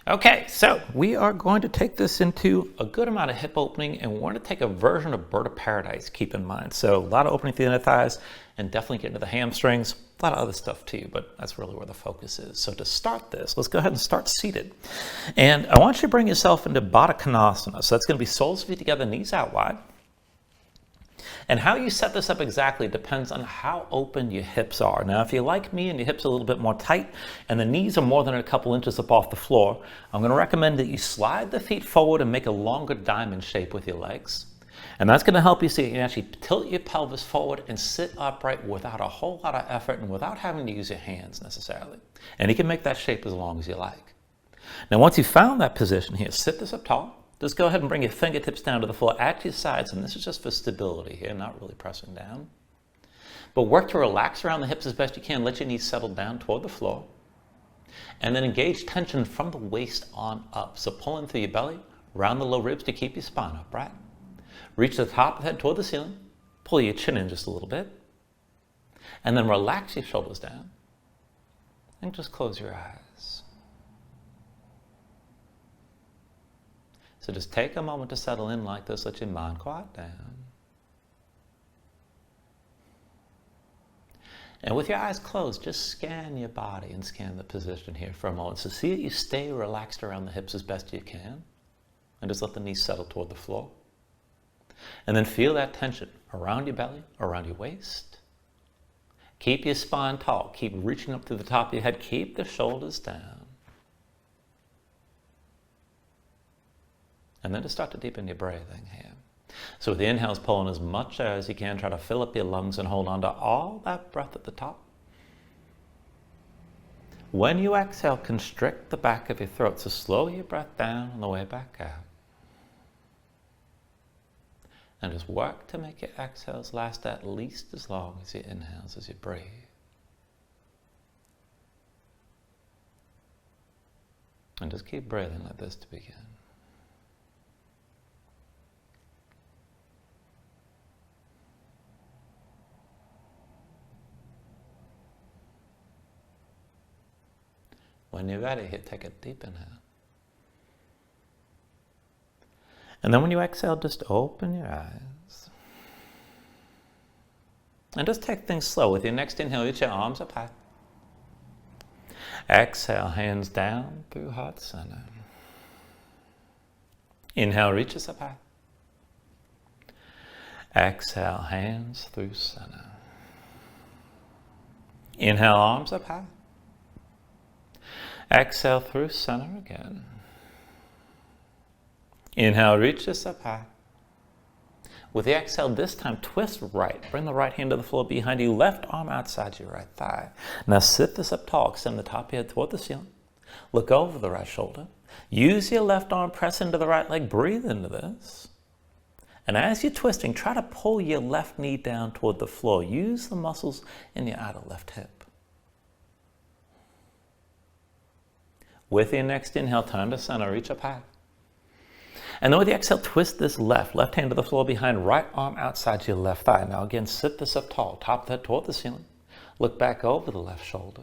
Okay, so we are going to take this into a good amount of hip opening, and we're going to take a version of Bird of Paradise, keep in mind. So a lot of opening through the inner thighs and definitely get into the hamstrings, a lot of other stuff too, but that's really where the focus is. So to start this, let's go ahead and start seated. And I want you to bring yourself into Baddha Konasana. So that's going to be soles of feet together, knees out wide. And how you set this up exactly depends on how open your hips are. Now, if you're like me and your hips are a little bit more tight and the knees are more than a couple inches up off the floor, I'm going to recommend that you slide the feet forward and make a longer diamond shape with your legs. And that's going to help you so you can actually tilt your pelvis forward and sit upright without a whole lot of effort and without having to use your hands necessarily. And you can make that shape as long as you like. Now, once you've found that position here, sit this up tall. Just go ahead and bring your fingertips down to the floor at your sides, and this is just for stability here, not really pressing down. But work to relax around the hips as best you can. Let your knees settle down toward the floor. And then engage tension from the waist on up. So pull in through your belly, round the low ribs to keep your spine upright. Reach the top of the head toward the ceiling. Pull your chin in just a little bit. And then relax your shoulders down. And just close your eyes. So just take a moment to settle in like this. Let your mind quiet down. And with your eyes closed, just scan your body and scan the position here for a moment. So see that you stay relaxed around the hips as best you can. And just let the knees settle toward the floor. And then feel that tension around your belly, around your waist. Keep your spine tall. Keep reaching up through the top of your head. Keep the shoulders down. And then to start to deepen your breathing here. So with the inhales, pull in as much air as you can. Try to fill up your lungs and hold on to all that breath at the top. When you exhale, constrict the back of your throat. So slow your breath down on the way back out. And just work to make your exhales last at least as long as your inhales as you breathe. And just keep breathing like this to begin. When you're ready, take a deep inhale. And then when you exhale, just open your eyes. And just take things slow. With your next inhale, reach your arms up high. Exhale, hands down through heart center. Inhale, reaches up high. Exhale, hands through center. Inhale, arms up high. Exhale through center again. Inhale, reach this up high. With the exhale, this time twist right. Bring the right hand to the floor behind you. Left arm outside your right thigh. Now sit this up tall. Extend the top of your head toward the ceiling. Look over the right shoulder. Use your left arm, press into the right leg. Breathe into this. And as you're twisting, try to pull your left knee down toward the floor. Use the muscles in your outer left hip. With your next inhale, time to center, reach up high. And then with the exhale, twist this left hand to the floor behind, right arm outside your left thigh. Now again, sit this up tall, top of the head toward the ceiling. Look back over the left shoulder.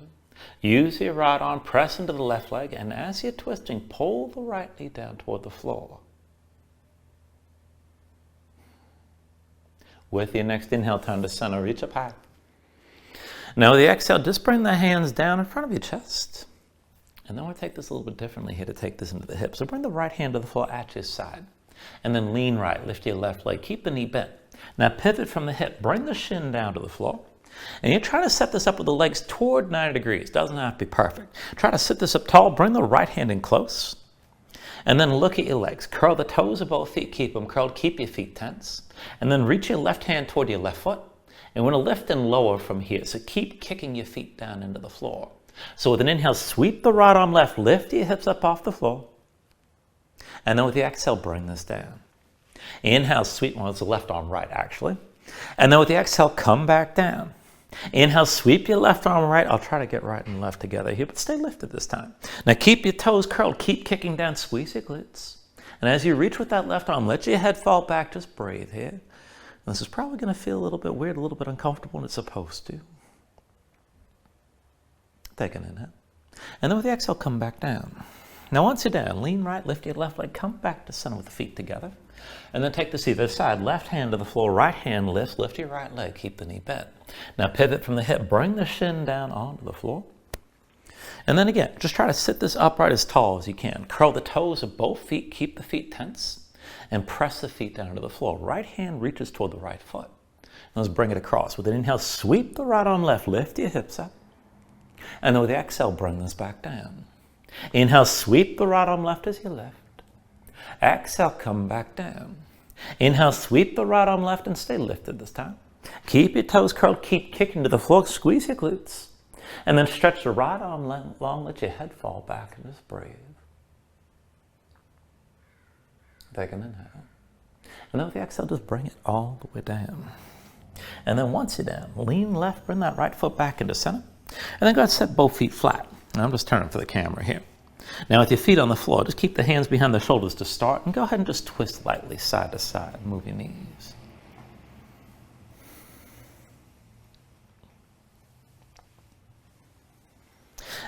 Use your right arm, press into the left leg, and as you're twisting, pull the right knee down toward the floor. With your next inhale, time to center, reach up high. Now with the exhale, just bring the hands down in front of your chest. And then we'll take this a little bit differently here to take this into the hips. So bring the right hand to the floor at your side. And then lean right, lift your left leg. Keep the knee bent. Now pivot from the hip. Bring the shin down to the floor. And you're trying to set this up with the legs toward 90 degrees. Doesn't have to be perfect. Try to sit this up tall. Bring the right hand in close. And then look at your legs. Curl the toes of both feet. Keep them curled. Keep your feet tense. And then reach your left hand toward your left foot. And we're going to lift and lower from here. So keep kicking your feet down into the floor. So with an inhale, sweep the right arm left, lift your hips up off the floor. And then with the exhale, bring this down. Inhale, sweep, well, it's the left arm right actually. And then with the exhale, come back down. Inhale, sweep your left arm right. I'll try to get right and left together here, but stay lifted this time. Now keep your toes curled, keep kicking down, squeeze your glutes. And as you reach with that left arm, let your head fall back, just breathe here. This is probably going to feel a little bit weird, a little bit uncomfortable, and it's supposed to. Take an inhale. And then with the exhale, come back down. Now once you're down, lean right, lift your left leg, come back to center with the feet together. And then take this either side, left hand to the floor, right hand lifts, lift your right leg, keep the knee bent. Now pivot from the hip, bring the shin down onto the floor. And then again, just try to sit this upright as tall as you can. Curl the toes of both feet, keep the feet tense, and press the feet down to the floor. Right hand reaches toward the right foot. Now let's bring it across. With an inhale, sweep the right arm left, lift your hips up. And then with the exhale, bring this back down. Inhale, sweep the right arm left as you lift. Exhale, come back down. Inhale, sweep the right arm left and stay lifted this time. Keep your toes curled, keep kicking to the floor, squeeze your glutes. And then stretch the right arm long, let your head fall back and just breathe. Take an inhale. And then with the exhale, just bring it all the way down. And then once you're down, lean left, bring that right foot back into center. And then go ahead and set both feet flat. Now I'm just turning for the camera here. Now with your feet on the floor, just keep the hands behind the shoulders to start and go ahead and just twist lightly side to side. Move your knees.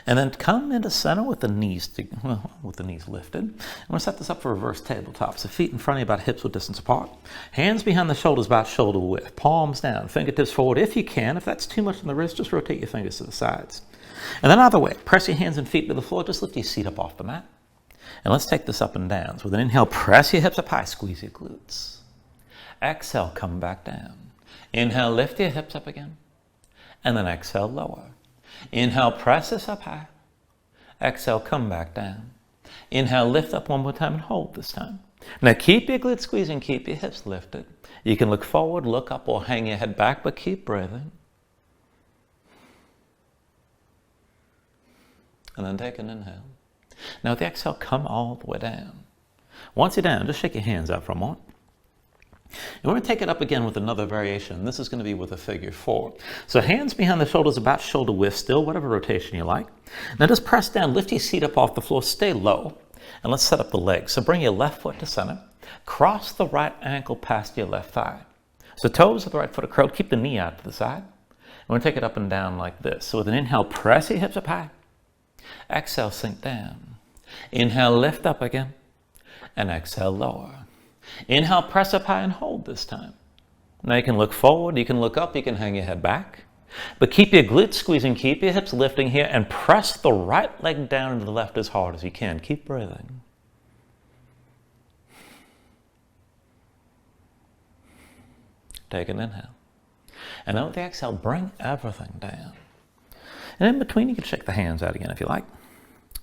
And then come into center with the knees lifted. I'm going to set this up for reverse tabletops. The feet in front of you about hips width distance apart. Hands behind the shoulders about shoulder width. Palms down, fingertips forward if you can. If that's too much on the wrist, just rotate your fingers to the sides. And then other way, press your hands and feet to the floor. Just lift your seat up off the mat. And let's take this up and down. So with an inhale, press your hips up high, squeeze your glutes. Exhale, come back down. Inhale, lift your hips up again. And then exhale, lower. Inhale, press this up high. Exhale, come back down. Inhale, lift up one more time and hold this time. Now keep your glutes squeezing, keep your hips lifted. You can look forward, look up, or hang your head back, but keep breathing. And then take an inhale. Now with the exhale, come all the way down. Once you're down, just shake your hands out for a moment. And we're going to take it up again with another variation. This is going to be with a figure 4. So hands behind the shoulders, about shoulder width still, whatever rotation you like. Now just press down, lift your seat up off the floor, stay low. And let's set up the legs. So bring your left foot to center. Cross the right ankle past your left thigh. So toes of the right foot are curled. Keep the knee out to the side. And we're going to take it up and down like this. So with an inhale, press your hips up high. Exhale, sink down. Inhale, lift up again. And exhale, lower. Inhale, press up high and hold this time. Now you can look forward, you can look up, you can hang your head back. But keep your glutes squeezing, keep your hips lifting here, and press the right leg down into the left as hard as you can. Keep breathing. Take an inhale. And then with the exhale, bring everything down. And in between, you can shake the hands out again if you like.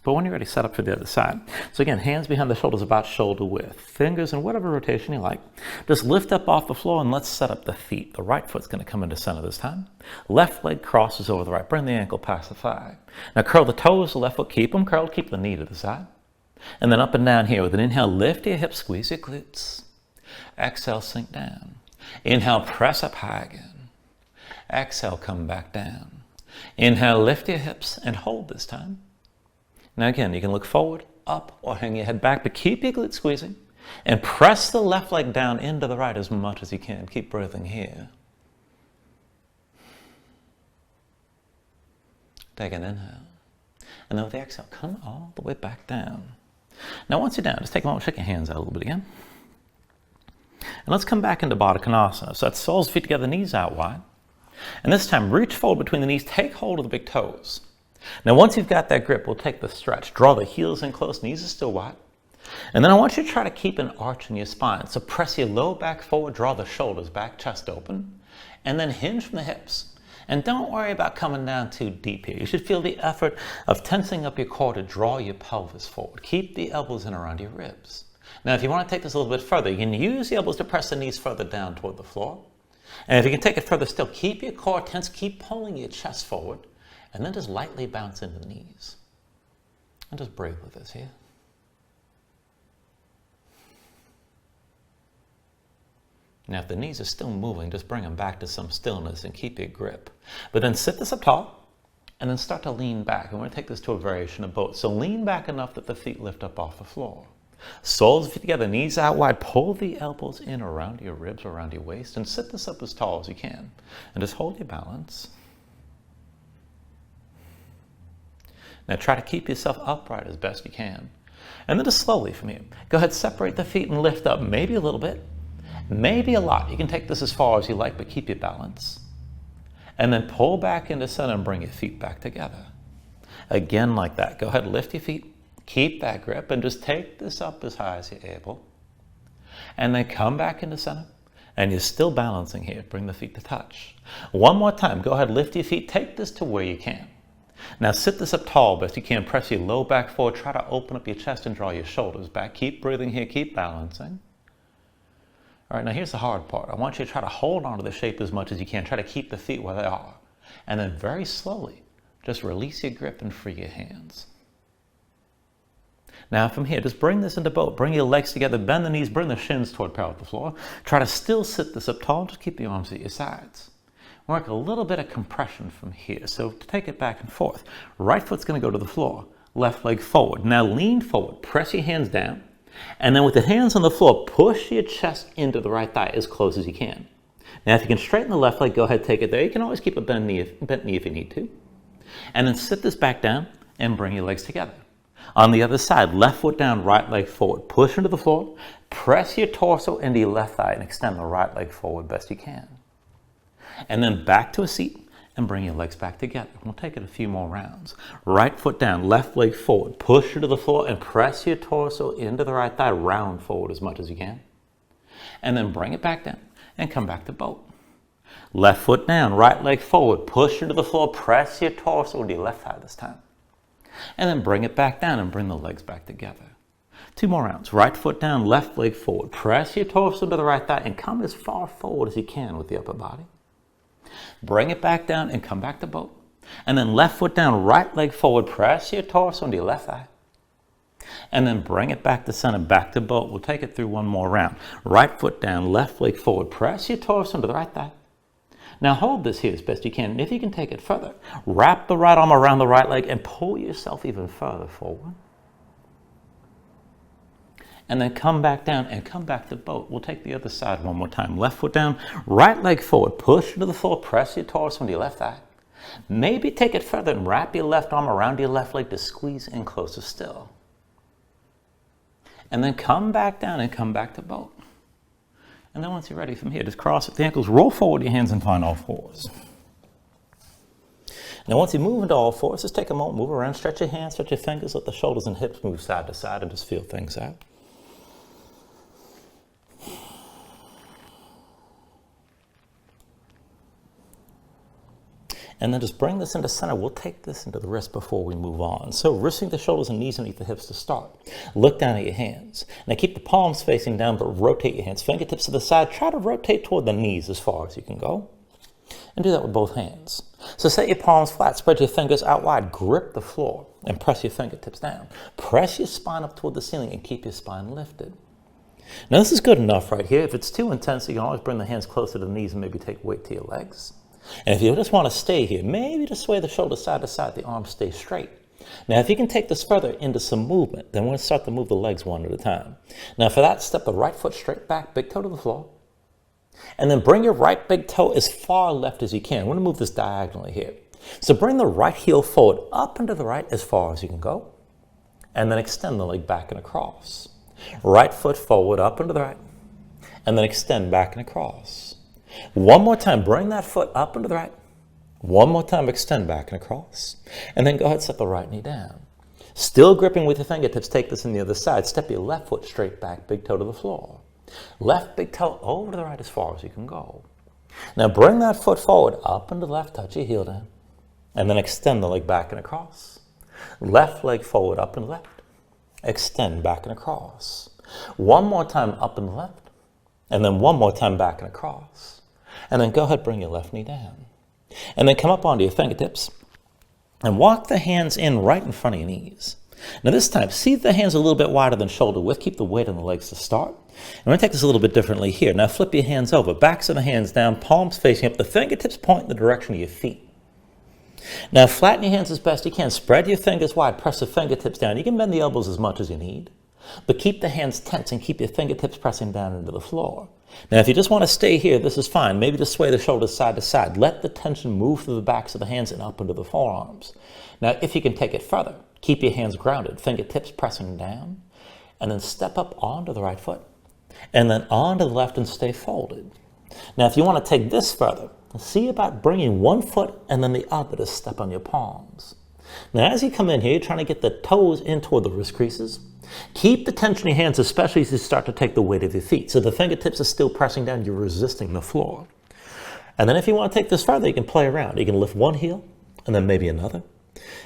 But when you're ready, set up for the other side. So again, hands behind the shoulders about shoulder width. Fingers in whatever rotation you like. Just lift up off the floor and let's set up the feet. The right foot's going to come into center this time. Left leg crosses over the right. Bring the ankle past the thigh. Now curl the toes, the left foot. Keep them curled. Keep the knee to the side. And then up and down here with an inhale, lift your hips, squeeze your glutes. Exhale, sink down. Inhale, press up high again. Exhale, come back down. Inhale, lift your hips and hold this time. Now again, you can look forward, up, or hang your head back, but keep your glutes squeezing and press the left leg down into the right as much as you can. Keep breathing here. Take an inhale. And then with the exhale, come all the way back down. Now once you're down, just take a moment, shake your hands out a little bit again. And let's come back into Baddha Konasana. So that's soles, feet together, knees out wide. And this time, reach forward between the knees, take hold of the big toes. Now once you've got that grip, we'll take the stretch. Draw the heels in close, knees are still wide. And then I want you to try to keep an arch in your spine. So press your low back forward, draw the shoulders back, chest open, and then hinge from the hips. And don't worry about coming down too deep here. You should feel the effort of tensing up your core to draw your pelvis forward. Keep the elbows in around your ribs. Now if you want to take this a little bit further, you can use the elbows to press the knees further down toward the floor. And if you can take it further still, keep your core tense, keep pulling your chest forward. And then just lightly bounce into the knees. And just breathe with this here. Now if the knees are still moving, just bring them back to some stillness and keep your grip. But then sit this up tall, and then start to lean back. And we're going to take this to a variation of both. So lean back enough that the feet lift up off the floor. Soles of feet together, knees out wide. Pull the elbows in around your ribs, around your waist, and sit this up as tall as you can. And just hold your balance. Now try to keep yourself upright as best you can. And then just slowly from here, go ahead, separate the feet and lift up, maybe a little bit, maybe a lot. You can take this as far as you like, but keep your balance. And then pull back into center and bring your feet back together. Again, like that. Go ahead, lift your feet, keep that grip, and just take this up as high as you're able. And then come back into center. And you're still balancing here. Bring the feet to touch. One more time. Go ahead, lift your feet. Take this to where you can. Now sit this up tall best you can. Press your low back forward. Try to open up your chest and draw your shoulders back. Keep breathing here. Keep balancing. All right, now here's the hard part. I want you to try to hold on to the shape as much as you can. Try to keep the feet where they are. And then very slowly, just release your grip and free your hands. Now from here, just bring this into boat. Bring your legs together, bend the knees, bring the shins toward parallel with the floor. Try to still sit this up tall, just keep the arms at your sides. Work a little bit of compression from here. So to take it back and forth, right foot's gonna go to the floor, left leg forward. Now lean forward, press your hands down, and then with the hands on the floor, push your chest into the right thigh as close as you can. Now if you can straighten the left leg, go ahead, take it there. You can always keep a bent knee if you need to. And then sit this back down and bring your legs together. On the other side, left foot down, right leg forward. Push into the floor, press your torso into your left thigh and extend the right leg forward best you can. And then back to a seat and bring your legs back together. We'll take it a few more rounds. Right foot down, left leg forward. Push into the floor and press your torso into the right thigh, round forward as much as you can. And then bring it back down and come back to boat. Left foot down, right leg forward. Push into the floor, press your torso into your left thigh this time. And then bring it back down and bring the legs back together. 2 more rounds. Right foot down, left leg forward. Press your torso to the right thigh and come as far forward as you can with the upper body. Bring it back down and come back to boat. And then left foot down, right leg forward. Press your torso into your left thigh. And then bring it back to center, back to boat. We'll take it through 1 more round. Right foot down, left leg forward. Press your torso into the right thigh. Now hold this here as best you can, and if you can take it further, wrap the right arm around the right leg and pull yourself even further forward. And then come back down and come back to boat. We'll take the other side 1 more time. Left foot down, right leg forward, push into the floor, press your torso into your left thigh. Maybe take it further and wrap your left arm around your left leg to squeeze in closer still. And then come back down and come back to boat. And then once you're ready from here, just cross at the ankles, roll forward your hands and find all fours. Now once you move into all fours, just take a moment, move around, stretch your hands, stretch your fingers, let the shoulders and hips move side to side and just feel things out. And then just bring this into center. We'll take this into the wrist before we move on. So wristing the shoulders and knees underneath the hips to start. Look down at your hands. Now keep the palms facing down, but rotate your hands. Fingertips to the side. Try to rotate toward the knees as far as you can go. And do that with both hands. So set your palms flat, spread your fingers out wide, grip the floor, and press your fingertips down. Press your spine up toward the ceiling and keep your spine lifted. Now this is good enough right here. If it's too intense, you can always bring the hands closer to the knees and maybe take weight to your legs. And if you just want to stay here, maybe just sway the shoulders side to side, the arms stay straight. Now, if you can take this further into some movement, then we're going to start to move the legs one at a time. Now, for that, step the right foot straight back, big toe to the floor. And then bring your right big toe as far left as you can. We're going to move this diagonally here. So bring the right heel forward, up and to the right as far as you can go. And then extend the leg back and across. Right foot forward, up and to the right. And then extend back and across. 1 more time, bring that foot up and to the right. 1 more time, extend back and across. And then go ahead, set the right knee down. Still gripping with your fingertips, take this on the other side. Step your left foot straight back, big toe to the floor. Left big toe over to the right as far as you can go. Now bring that foot forward, up and to the left, touch your heel down. And then extend the leg back and across. Left leg forward, up and left. Extend back and across. 1 more time, up and left. And then 1 more time, back and across. And then go ahead, bring your left knee down. And then come up onto your fingertips and walk the hands in right in front of your knees. Now this time, see the hands a little bit wider than shoulder width. Keep the weight on the legs to start. And we're going to take this a little bit differently here. Now flip your hands over, backs of the hands down, palms facing up. The fingertips point in the direction of your feet. Now flatten your hands as best you can. Spread your fingers wide, press the fingertips down. You can bend the elbows as much as you need. But keep the hands tense and keep your fingertips pressing down into the floor. Now, if you just want to stay here, this is fine. Maybe just sway the shoulders side to side. Let the tension move through the backs of the hands and up into the forearms. Now, if you can take it further, Keep your hands grounded, fingertips pressing down, and then step up onto the right foot, and then onto the left and stay folded. Now, if you want to take this further, see about bringing one foot and then the other to step on your palms. Now, as you come in here, you're trying to get the toes in toward the wrist creases. Keep the tension in your hands, especially as you start to take the weight of your feet. So the fingertips are still pressing down, you're resisting the floor. And then if you want to take this further, you can play around. You can lift one heel and then maybe another.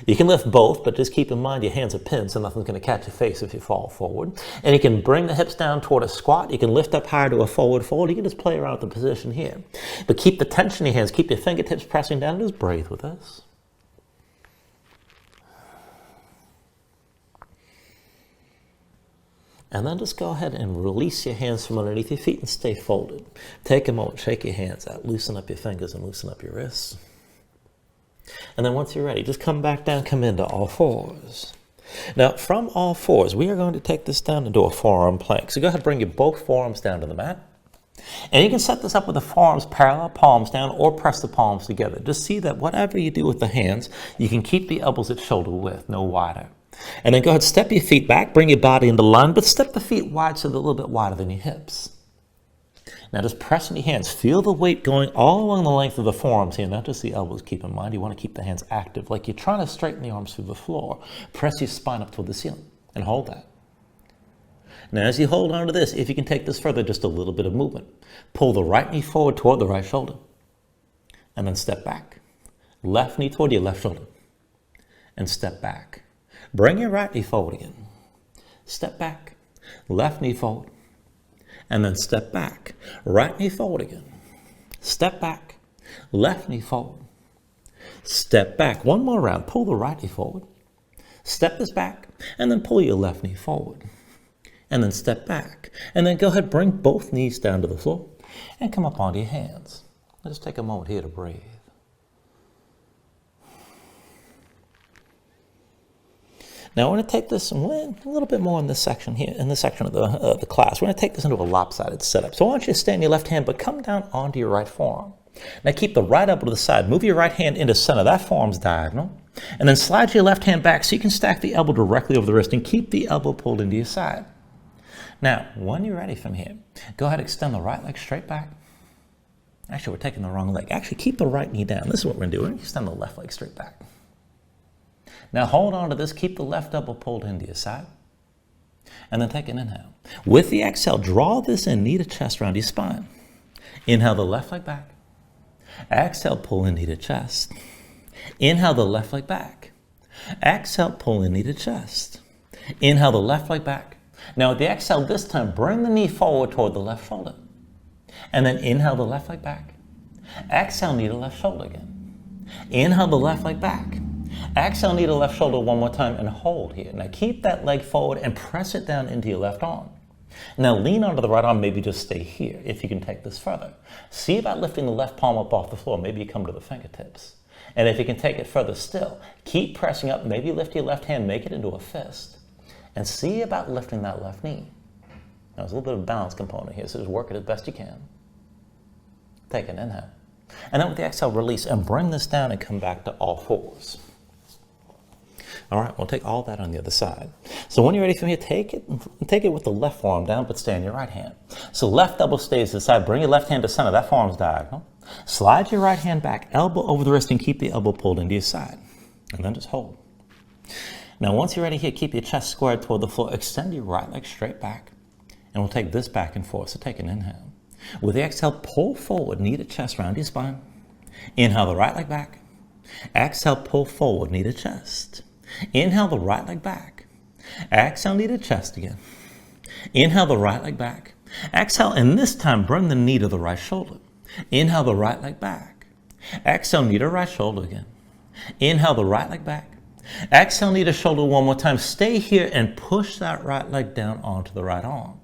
You can lift both, but just keep in mind your hands are pinned, so nothing's going to catch your face if you fall forward. And you can bring the hips down toward a squat. You can lift up higher to a forward fold. You can just play around with the position here. But keep the tension in your hands. Keep your fingertips pressing down. Just breathe with us. And then just go ahead and release your hands from underneath your feet and stay folded. Take a moment, shake your hands out, loosen up your fingers and loosen up your wrists. And then once you're ready, just come back down, come into all fours. Now, from all fours, we are going to take this down into a forearm plank. So go ahead and bring your both forearms down to the mat. And you can set this up with the forearms parallel, palms down, or press the palms together. Just see that whatever you do with the hands, you can keep the elbows at shoulder width, no wider. And then go ahead, step your feet back, bring your body into line, but step the feet wide so they're a little bit wider than your hips. Now just press in your hands. Feel the weight going all along the length of the forearms here, not just the elbows. Keep in mind, you want to keep the hands active, like you're trying to straighten the arms through the floor. Press your spine up toward the ceiling and hold that. Now as you hold on to this, if you can take this further, just a little bit of movement. Pull the right knee forward toward the right shoulder, and then step back. Left knee toward your left shoulder, and step back. Bring your right knee forward again. Step back. Left knee forward. And then step back. Right knee forward again. Step back. Left knee forward. Step back. One more round. Pull the right knee forward. Step this back. And then pull your left knee forward. And then step back. And then go ahead, bring both knees down to the floor. And come up onto your hands. Let's take a moment here to breathe. Now we're going to take this a little bit more in this section here, in this section of the class. We're going to take this into a lopsided setup. So I want you to stay on your left hand, but come down onto your right forearm. Now keep the right elbow to the side. Move your right hand into center. That forearm's diagonal. And then slide your left hand back so you can stack the elbow directly over the wrist and keep the elbow pulled into your side. Now, when you're ready from here, go ahead and extend the right leg straight back. Actually, we're taking the wrong leg. Actually, keep the right knee down. This is what we're going to do. We're going to extend the left leg straight back. Now hold on to this, keep the left elbow pulled into your side, and then take an inhale. With the exhale, draw this in, knee to chest around your spine. Inhale the left leg back. Exhale, pull in, knee to chest. Inhale the left leg back. Exhale, pull in, knee to chest. Inhale the left leg back. Now with the exhale this time, bring the knee forward toward the left shoulder. And then inhale the left leg back. Exhale, knee to left shoulder again. Inhale the left leg back. Exhale, knee to left shoulder one more time and hold here. Now keep that leg forward and press it down into your left arm. Now lean onto the right arm, maybe just stay here if you can take this further. See about lifting the left palm up off the floor, maybe you come to the fingertips. And if you can take it further still, keep pressing up, maybe lift your left hand, make it into a fist. And see about lifting that left knee. Now there's a little bit of a balance component here, so just work it as best you can. Take an inhale. And then with the exhale, release and bring this down and come back to all fours. All right, we'll take all that on the other side. So when you're ready from here, take it with the left forearm down, but stay on your right hand. So left elbow stays to the side. Bring your left hand to center. That forearm's diagonal. Slide your right hand back, elbow over the wrist, and keep the elbow pulled into your side. And then just hold. Now once you're ready here, keep your chest squared toward the floor. Extend your right leg straight back. And we'll take this back and forth. So take an inhale. With the exhale, pull forward, knee to chest, round your spine. Inhale the right leg back. Exhale, pull forward, knee to chest. Inhale the right leg back. Exhale, knee to chest again. Inhale the right leg back. Exhale, and this time bring the knee to the right shoulder. Inhale the right leg back. Exhale, knee to right shoulder again. Inhale the right leg back. Exhale, knee to shoulder one more time. Stay here and push that right leg down onto the right arm.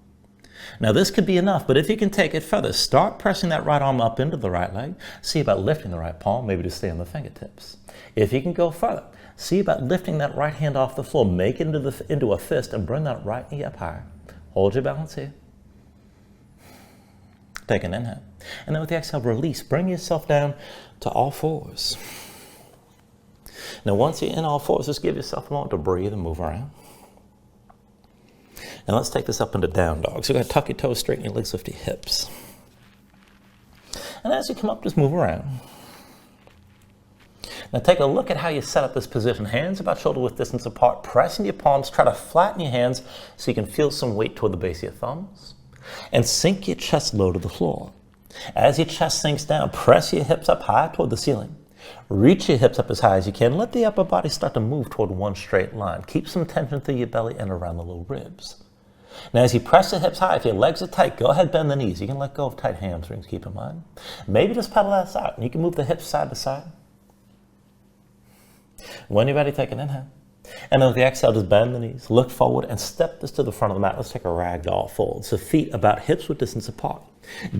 Now this could be enough, but if you can take it further, start pressing that right arm up into the right leg. See about lifting the right palm, maybe to stay on the fingertips. If you can go further, see about lifting that right hand off the floor, make it into a fist and bring that right knee up higher. Hold your balance here. Take an inhale. And then with the exhale, release. Bring yourself down to all fours. Now, once you're in all fours, just give yourself a moment to breathe and move around. And let's take this up into down dog. So you're going to tuck your toes, straighten your legs, lift your hips. And as you come up, just move around. Now take a look at how you set up this position. Hands about shoulder width distance apart, pressing your palms. Try to flatten your hands so you can feel some weight toward the base of your thumbs. And sink your chest low to the floor. As your chest sinks down, press your hips up high toward the ceiling. Reach your hips up as high as you can. Let the upper body start to move toward one straight line. Keep some tension through your belly and around the low ribs. Now, as you press the hips high, if your legs are tight, go ahead, bend the knees. You can let go of tight hamstrings, keep in mind. Maybe just pedal that out, and you can move the hips side to side. When you're ready, take an inhale. And then with the exhale, just bend the knees, look forward, and step this to the front of the mat. Let's take a ragdoll fold. So feet about hips width distance apart.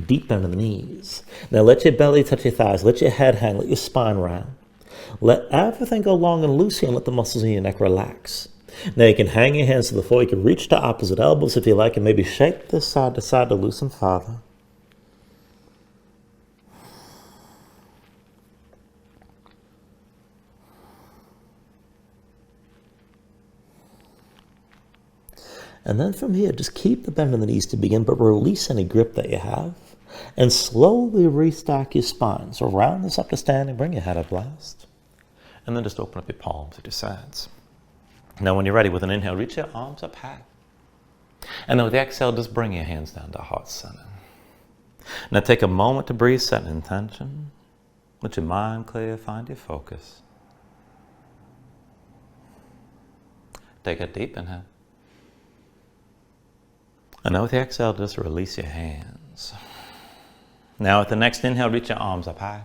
Deep bend in the knees. Now let your belly touch your thighs. Let your head hang. Let your spine round. Let everything go long and loose here, and let the muscles in your neck relax. Now you can hang your hands to the floor. You can reach to opposite elbows if you like, and maybe shake this side to side to loosen farther. And then from here, just keep the bend in the knees to begin, but release any grip that you have. And slowly restack your spine. So round this up to standing, bring your head up last. And then just open up your palms at your sides. Now when you're ready, with an inhale, reach your arms up high. And then with the exhale, just bring your hands down to heart center. Now take a moment to breathe, set an intention. Let your mind clear, find your focus. Take a deep inhale. And now with the exhale, just release your hands. Now with the next inhale, reach your arms up high.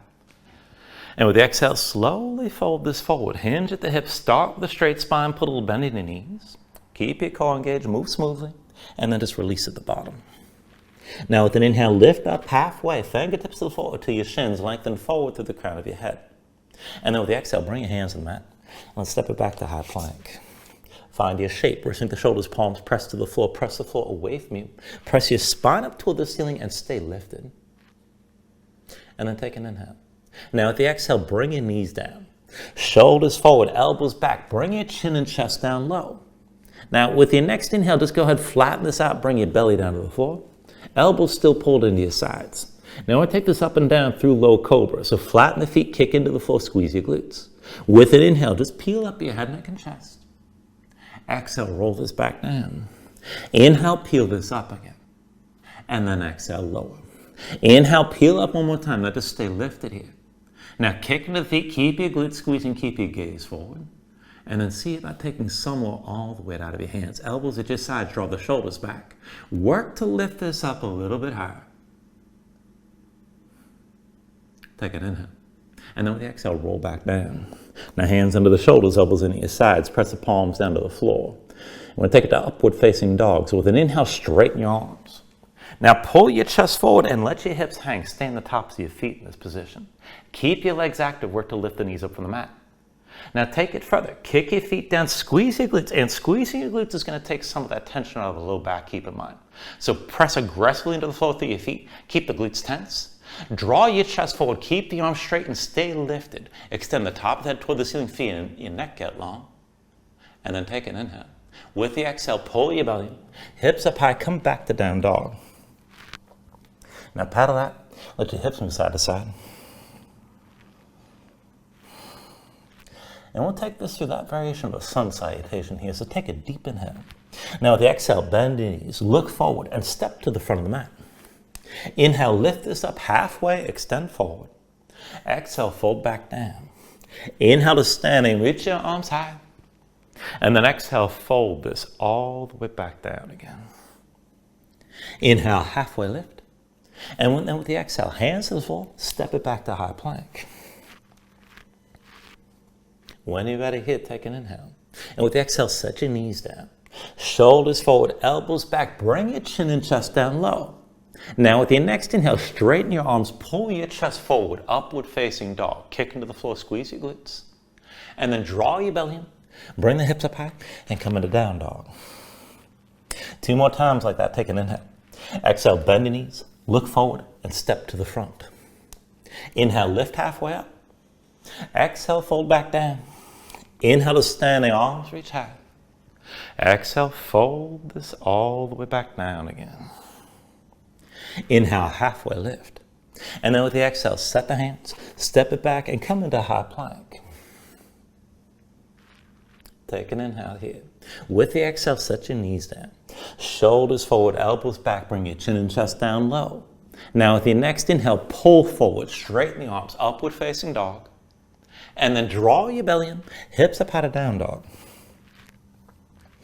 And with the exhale, slowly fold this forward. Hinge at the hips, start with a straight spine, put a little bend in your knees. Keep your core engaged, move smoothly, and then just release at the bottom. Now with an inhale, lift up halfway, fingertips to the floor to your shins, lengthen forward through the crown of your head. And then with the exhale, bring your hands to the mat. Let's step it back to high plank. Find your shape. Sink the shoulders, palms press to the floor. Press the floor away from you. Press your spine up toward the ceiling and stay lifted. And then take an inhale. Now with the exhale, bring your knees down. Shoulders forward, elbows back. Bring your chin and chest down low. Now with your next inhale, just go ahead, flatten this out. Bring your belly down to the floor. Elbows still pulled into your sides. Now I take this up and down through low cobra. So flatten the feet, kick into the floor, squeeze your glutes. With an inhale, just peel up your head, neck, and chest. Exhale, roll this back down. Inhale, peel this up again. And then exhale, lower. Inhale, peel up one more time. Now just stay lifted here. Now kick into the feet, keep your glutes squeezing, keep your gaze forward. And then see about taking some or all the weight out of your hands. Elbows at your sides, draw the shoulders back. Work to lift this up a little bit higher. Take an inhale. And then with the exhale, roll back down. Now hands under the shoulders, elbows into your sides. Press the palms down to the floor. You want to take it to upward facing dog. So with an inhale, straighten your arms. Now pull your chest forward and let your hips hang. Stay on the tops of your feet in this position. Keep your legs active. Work to lift the knees up from the mat. Now take it further. Kick your feet down. Squeeze your glutes. And squeezing your glutes is going to take some of that tension out of the low back, keep in mind. So press aggressively into the floor through your feet. Keep the glutes tense. Draw your chest forward, keep the arms straight and stay lifted. Extend the top of the head toward the ceiling, feet and your neck get long. And then take an inhale. With the exhale, pull your belly, hips up high, come back to down dog. Now paddle that, let your hips move side to side. And we'll take this through that variation of a sun salutation here. So take a deep inhale. Now with the exhale, bend your knees, look forward and step to the front of the mat. Inhale, lift this up halfway, extend forward. Exhale, fold back down. Inhale to standing, reach your arms high. And then exhale, fold this all the way back down again. Inhale, halfway lift. And then with the exhale, hands to the floor, step it back to high plank. When you're ready here, take an inhale. And with the exhale, set your knees down. Shoulders forward, elbows back. Bring your chin and chest down low. Now with your next inhale, straighten your arms, pull your chest forward, upward facing dog. Kick into the floor, squeeze your glutes. And then draw your belly in, bring the hips up high, and come into down dog. 2 more times like that, take an inhale. Exhale, bend your knees, look forward, and step to the front. Inhale, lift halfway up. Exhale, fold back down. Inhale to standing, arms reach high. Exhale, fold this all the way back down again. Inhale, halfway lift. And then with the exhale, set the hands, step it back, and come into high plank. Take an inhale here. With the exhale, set your knees down. Shoulders forward, elbows back, bring your chin and chest down low. Now with your next inhale, pull forward, straighten the arms, upward facing dog. And then draw your belly in, hips up high to down dog.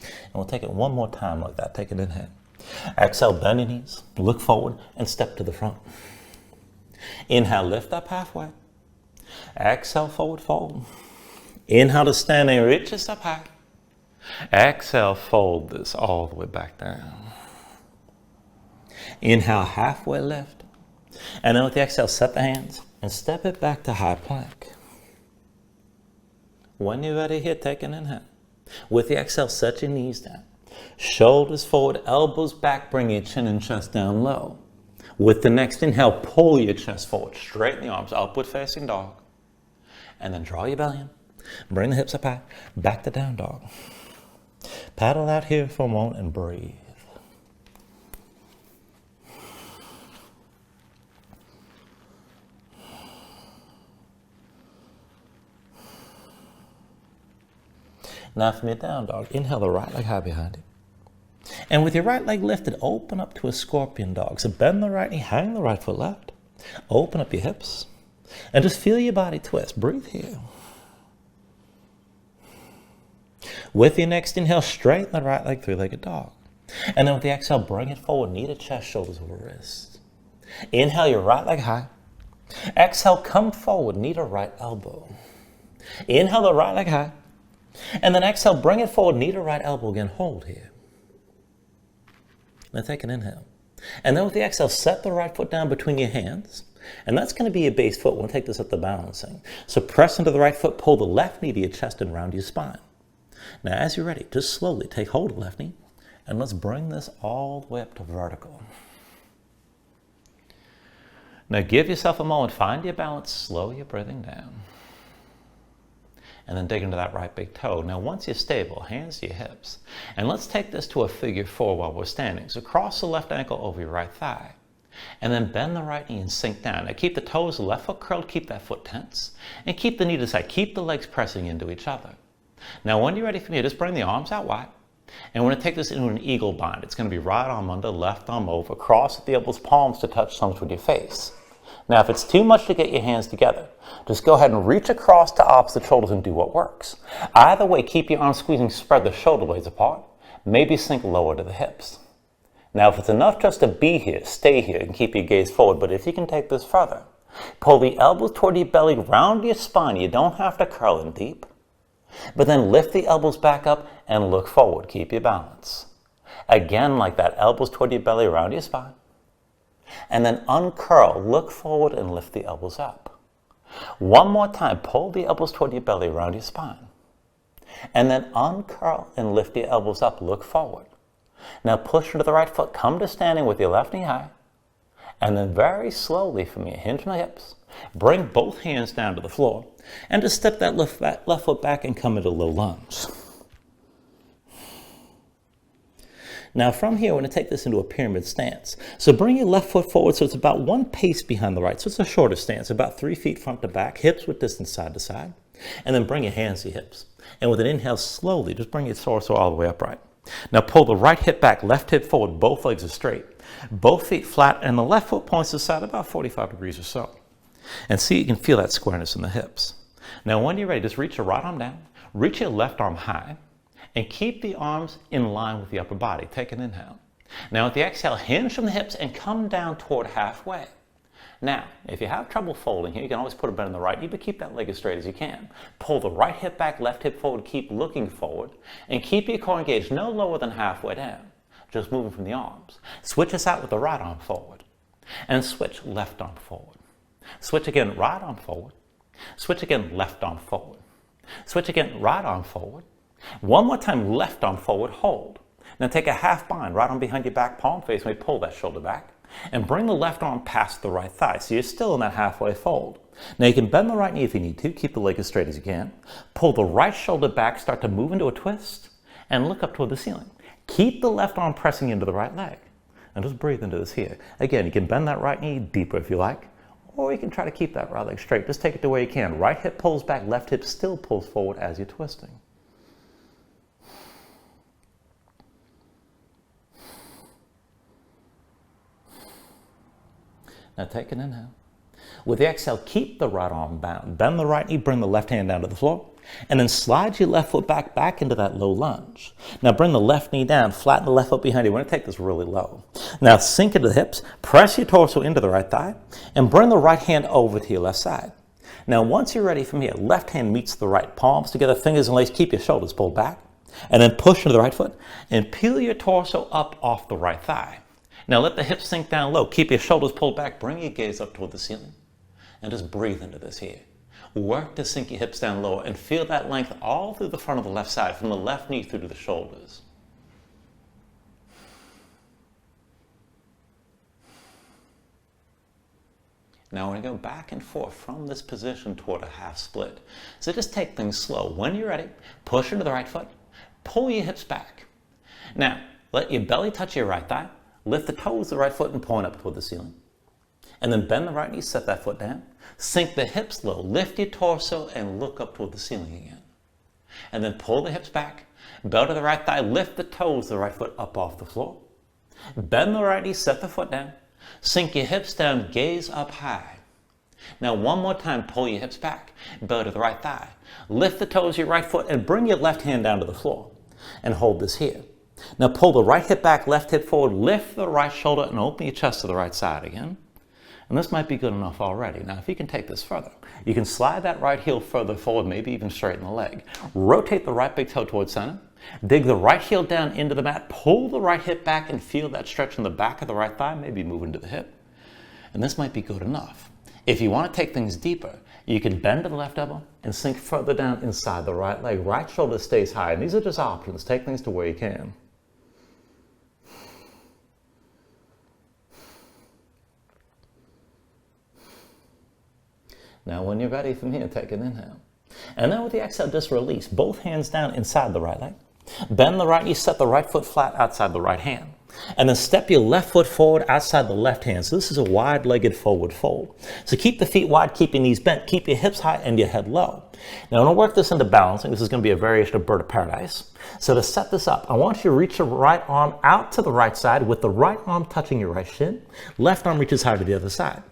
And we'll take it one more time like that. Take an inhale. Exhale, bend your knees, look forward, and step to the front. Inhale, lift up halfway. Exhale, forward fold. Inhale to standing, reach this up high. Exhale, fold this all the way back down. Inhale, halfway lift. And then with the exhale, set the hands and step it back to high plank. When you're ready here, take an inhale. With the exhale, set your knees down. Shoulders forward, elbows back, bring your chin and chest down low. With the next inhale, pull your chest forward, straighten the arms, upward facing dog. And then draw your belly in. Bring the hips up high, back to down dog. Paddle out here for a moment and breathe. Now from your down dog, inhale the right leg high behind you. And with your right leg lifted, open up to a scorpion dog. So bend the right knee, hang the right foot left. Open up your hips. And just feel your body twist. Breathe here. With your next inhale, straighten the right leg, three-legged dog. And then with the exhale, bring it forward, knee to chest, shoulders over wrist. Inhale your right leg high. Exhale, come forward, knee to right elbow. Inhale the right leg high. And then exhale, bring it forward, knee to right elbow again. Hold here. Now take an inhale. And then with the exhale, set the right foot down between your hands. And that's going to be your base foot. We'll take this at the balancing. So press into the right foot, pull the left knee to your chest and round your spine. Now as you're ready, just slowly take hold of the left knee. And let's bring this all the way up to vertical. Now give yourself a moment. Find your balance. Slow your breathing down. And then dig into that right big toe. Now once you're stable, hands to your hips. And let's take this to a figure four while we're standing. So cross the left ankle over your right thigh. And then bend the right knee and sink down. Now keep the toes, left foot curled, keep that foot tense. And keep the knee to the side. Keep the legs pressing into each other. Now when you're ready from here, just bring the arms out wide. And we're going to take this into an eagle bind. It's going to be right arm under, left arm over, cross at the elbows, palms to touch thumbs with your face. Now if it's too much to get your hands together, just go ahead and reach across to opposite shoulders and do what works. Either way, keep your arms squeezing, spread the shoulder blades apart. Maybe sink lower to the hips. Now if it's enough just to be here, stay here and keep your gaze forward. But if you can take this further, pull the elbows toward your belly, round your spine. You don't have to curl in deep. But then lift the elbows back up and look forward. Keep your balance. Again, like that, elbows toward your belly, around your spine. And then uncurl, look forward and lift the elbows up. One more time, pull the elbows toward your belly, around your spine. And then uncurl and lift your elbows up, look forward. Now push into the right foot, come to standing with your left knee high. And then very slowly from your hinge from the hips, bring both hands down to the floor. And just step that left foot back and come into low lunge. Now from here, we're going to take this into a pyramid stance. So bring your left foot forward so it's about one pace behind the right. So it's a shorter stance, about 3 feet front to back, hips with distance side to side. And then bring your hands to your hips. And with an inhale, slowly, just bring your torso all the way upright. Now pull the right hip back, left hip forward, both legs are straight. Both feet flat, and the left foot points to the side about 45 degrees or so. And see, you can feel that squareness in the hips. Now when you're ready, just reach your right arm down, reach your left arm high, and keep the arms in line with the upper body. Take an inhale. Now with the exhale, hinge from the hips and come down toward halfway. Now, if you have trouble folding here, you can always put a bend in the right knee, but keep that leg as straight as you can. Pull the right hip back, left hip forward, keep looking forward, and keep your core engaged no lower than halfway down, just moving from the arms. Switch this out with the right arm forward, and switch left arm forward. Switch again, right arm forward. Switch again, left arm forward. Switch again, right arm forward. One more time, left arm forward, hold. Now take a half bind, right arm behind your back, palm face, and we pull that shoulder back. And bring the left arm past the right thigh, so you're still in that halfway fold. Now you can bend the right knee if you need to, keep the leg as straight as you can. Pull the right shoulder back, start to move into a twist, and look up toward the ceiling. Keep the left arm pressing into the right leg. And just breathe into this here. Again, you can bend that right knee deeper if you like, or you can try to keep that right leg straight. Just take it to where you can. Right hip pulls back, left hip still pulls forward as you're twisting. Now take an inhale. With the exhale, keep the right arm bound. Bend the right knee, bring the left hand down to the floor, and then slide your left foot back into that low lunge. Now bring the left knee down, flatten the left foot behind you. We're going to take this really low. Now sink into the hips, press your torso into the right thigh, and bring the right hand over to your left side. Now once you're ready from here, left hand meets the right, palms together, fingers and legs, keep your shoulders pulled back, and then push into the right foot, and peel your torso up off the right thigh. Now let the hips sink down low, keep your shoulders pulled back, bring your gaze up toward the ceiling, and just breathe into this here. Work to sink your hips down lower and feel that length all through the front of the left side, from the left knee through to the shoulders. Now we're going to go back and forth from this position toward a half split. So just take things slow. When you're ready, push into the right foot, pull your hips back. Now, let your belly touch your right thigh, lift the toes of the right foot and point up toward the ceiling. And then bend the right knee, set that foot down. Sink the hips low, lift your torso and look up toward the ceiling again. And then pull the hips back, belt to the right thigh, lift the toes of the right foot up off the floor. Bend the right knee, set the foot down. Sink your hips down, gaze up high. Now one more time, pull your hips back, belt to the right thigh. Lift the toes of your right foot and bring your left hand down to the floor. And hold this here. Now pull the right hip back, left hip forward, lift the right shoulder and open your chest to the right side again. And this might be good enough already. Now, if you can take this further, you can slide that right heel further forward, maybe even straighten the leg. Rotate the right big toe towards center. Dig the right heel down into the mat. Pull the right hip back and feel that stretch in the back of the right thigh, maybe move into the hip. And this might be good enough. If you want to take things deeper, you can bend to the left elbow and sink further down inside the right leg. Right shoulder stays high. And these are just options. Take things to where you can. Now when you're ready from here, take an inhale. And then with the exhale, just release. Both hands down inside the right leg. Bend the right knee, set the right foot flat outside the right hand. And then step your left foot forward outside the left hand. So this is a wide-legged forward fold. So keep the feet wide, keep your knees bent, keep your hips high and your head low. Now I'm going to work this into balancing. This is going to be a variation of Bird of Paradise. So to set this up, I want you to reach your right arm out to the right side with the right arm touching your right shin. Left arm reaches high to the other side.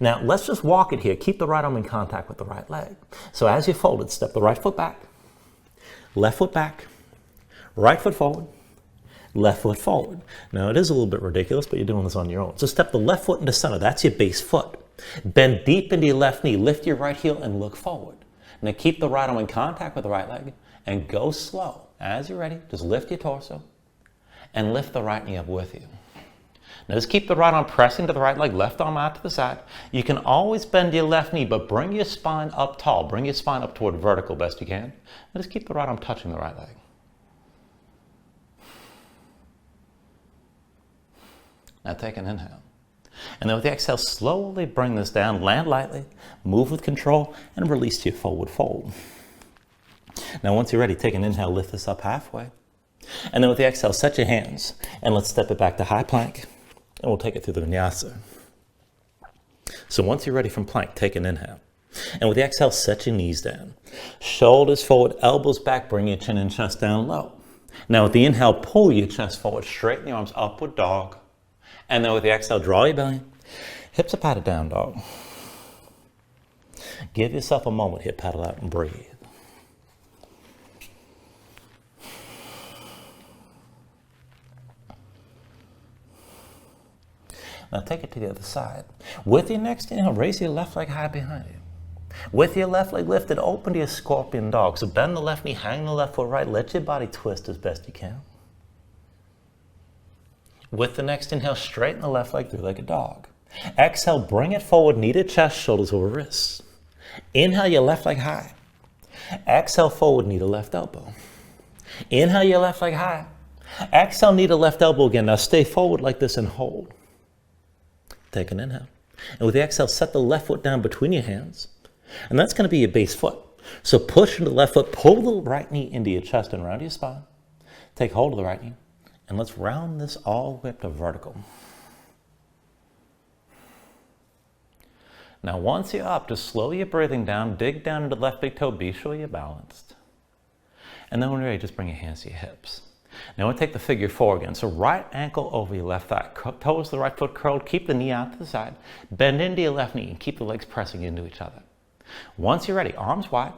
Now, let's just walk it here. Keep the right arm in contact with the right leg. So as you fold it, step the right foot back, left foot back, right foot forward, left foot forward. Now, it is a little bit ridiculous, but you're doing this on your own. So step the left foot into center. That's your base foot. Bend deep into your left knee. Lift your right heel and look forward. Now, keep the right arm in contact with the right leg and go slow. As you're ready, just lift your torso and lift the right knee up with you. Now just keep the right arm pressing to the right leg, left arm out to the side. You can always bend your left knee, but bring your spine up tall. Bring your spine up toward vertical best you can. And just keep the right arm touching the right leg. Now take an inhale. And then with the exhale, slowly bring this down, land lightly, move with control, and release to your forward fold. Now once you're ready, take an inhale, lift this up halfway. And then with the exhale, set your hands, and let's step it back to high plank. And we'll take it through the Vinyasa. So once you're ready from plank, take an inhale. And with the exhale, set your knees down. Shoulders forward, elbows back, bring your chin and chest down low. Now with the inhale, pull your chest forward, straighten your arms, upward dog. And then with the exhale, draw your belly. Hips are patted down, dog. Give yourself a moment here, paddle out and breathe. Now take it to the other side. With your next inhale, raise your left leg high behind you. With your left leg lifted, open to your scorpion dog. So bend the left knee, hang the left foot right. Let your body twist as best you can. With the next inhale, straighten the left leg through like a dog. Exhale, bring it forward, knee to chest, shoulders over wrists. Inhale your left leg high. Exhale forward, knee to left elbow. Inhale your left leg high. Exhale, knee to left elbow again. Now stay forward like this and hold. Take an inhale. And with the exhale, set the left foot down between your hands. And that's going to be your base foot. So push into the left foot, pull the right knee into your chest and around your spine. Take hold of the right knee. And let's round this all the way up to vertical. Now once you're up, just slow your breathing down, dig down into the left big toe, be sure you're balanced. And then when you're ready, just bring your hands to your hips. Now we'll take the figure four again. So right ankle over your left thigh, toes to the right foot curled, keep the knee out to the side, bend into your left knee and keep the legs pressing into each other. Once you're ready, arms wide,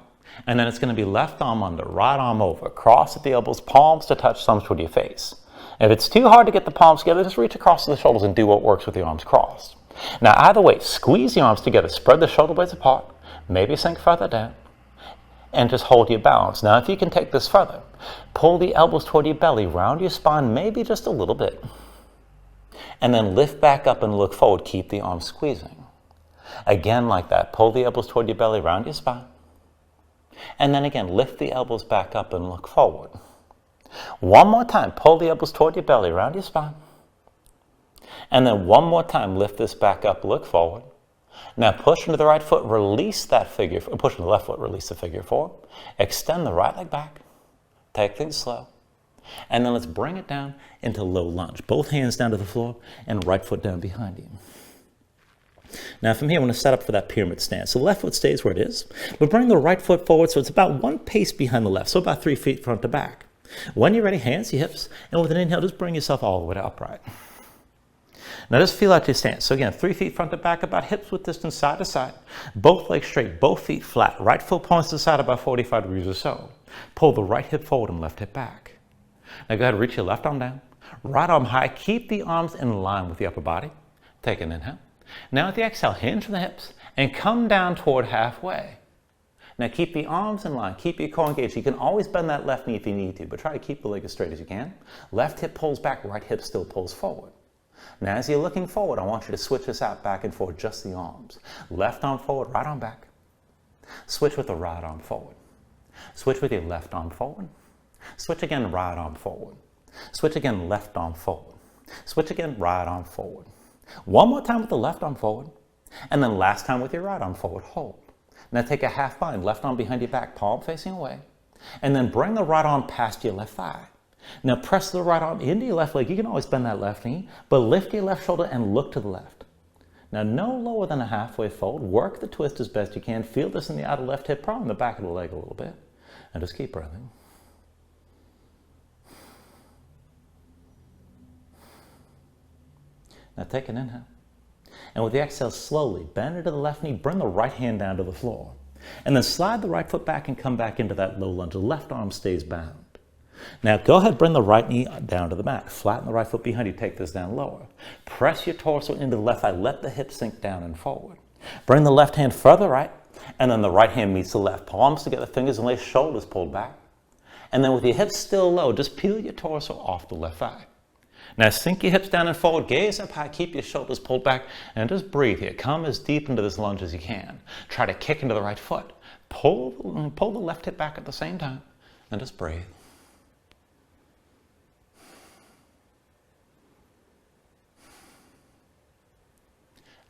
and then it's going to be left arm under, right arm over, cross at the elbows, palms to touch, thumbs toward your face. If it's too hard to get the palms together, just reach across to the shoulders and do what works with the arms crossed. Now either way, squeeze the arms together, spread the shoulder blades apart, maybe sink further down, and just hold your balance. Now if you can take this further, pull the elbows toward your belly, round your spine maybe just a little bit, and then lift back up and look forward, keep the arms squeezing. Again like that, pull the elbows toward your belly, round your spine, and then again lift the elbows back up and look forward. One more time, pull the elbows toward your belly, round your spine, and then one more time, lift this back up, look forward. Now push into the right foot, release that figure, push into the left foot, release the figure four, extend the right leg back, take things slow, and then let's bring it down into low lunge. Both hands down to the floor and right foot down behind you. Now from here, I want to set up for that pyramid stance. So the left foot stays where it is, but bring the right foot forward so it's about one pace behind the left, so about 3 feet front to back. When you're ready, hands to hips, and with an inhale, just bring yourself all the way to upright. Now just feel out your stance. So again, 3 feet front to back, about hips width distance side to side. Both legs straight, both feet flat. Right foot points to the side about 45 degrees or so. Pull the right hip forward and left hip back. Now go ahead and reach your left arm down. Right arm high. Keep the arms in line with the upper body. Take an inhale. Now with the exhale, hinge from the hips and come down toward halfway. Now keep the arms in line, keep your core engaged. You can always bend that left knee if you need to, but try to keep the leg as straight as you can. Left hip pulls back, right hip still pulls forward. Now as you're looking forward, I want you to switch this out back and forth, just the arms. Left arm forward, right arm back. Switch with the right arm forward. Switch with your left arm forward. Switch again, right arm forward. Switch again, left arm forward. Switch again, right arm forward. One more time with the left arm forward, and then last time with your right arm forward, hold. Now take a half bind, left arm behind your back, palm facing away, and then bring the right arm past your left thigh. Now press the right arm into your left leg. You can always bend that left knee, but lift your left shoulder and look to the left. Now no lower than a halfway fold. Work the twist as best you can. Feel this in the outer left hip, probably in the back of the leg a little bit, and just keep breathing. Now take an inhale. And with the exhale, slowly bend into the left knee, bring the right hand down to the floor. And then slide the right foot back and come back into that low lunge. The left arm stays bound. Now go ahead, bring the right knee down to the mat. Flatten the right foot behind you, take this down lower. Press your torso into the left thigh, let the hips sink down and forward. Bring the left hand further right, and then the right hand meets the left. Palms together, fingers and lace, shoulders pulled back. And then with your hips still low, just peel your torso off the left thigh. Now sink your hips down and forward, gaze up high, keep your shoulders pulled back, and just breathe here. Come as deep into this lunge as you can. Try to kick into the right foot. Pull the left hip back at the same time, and just breathe.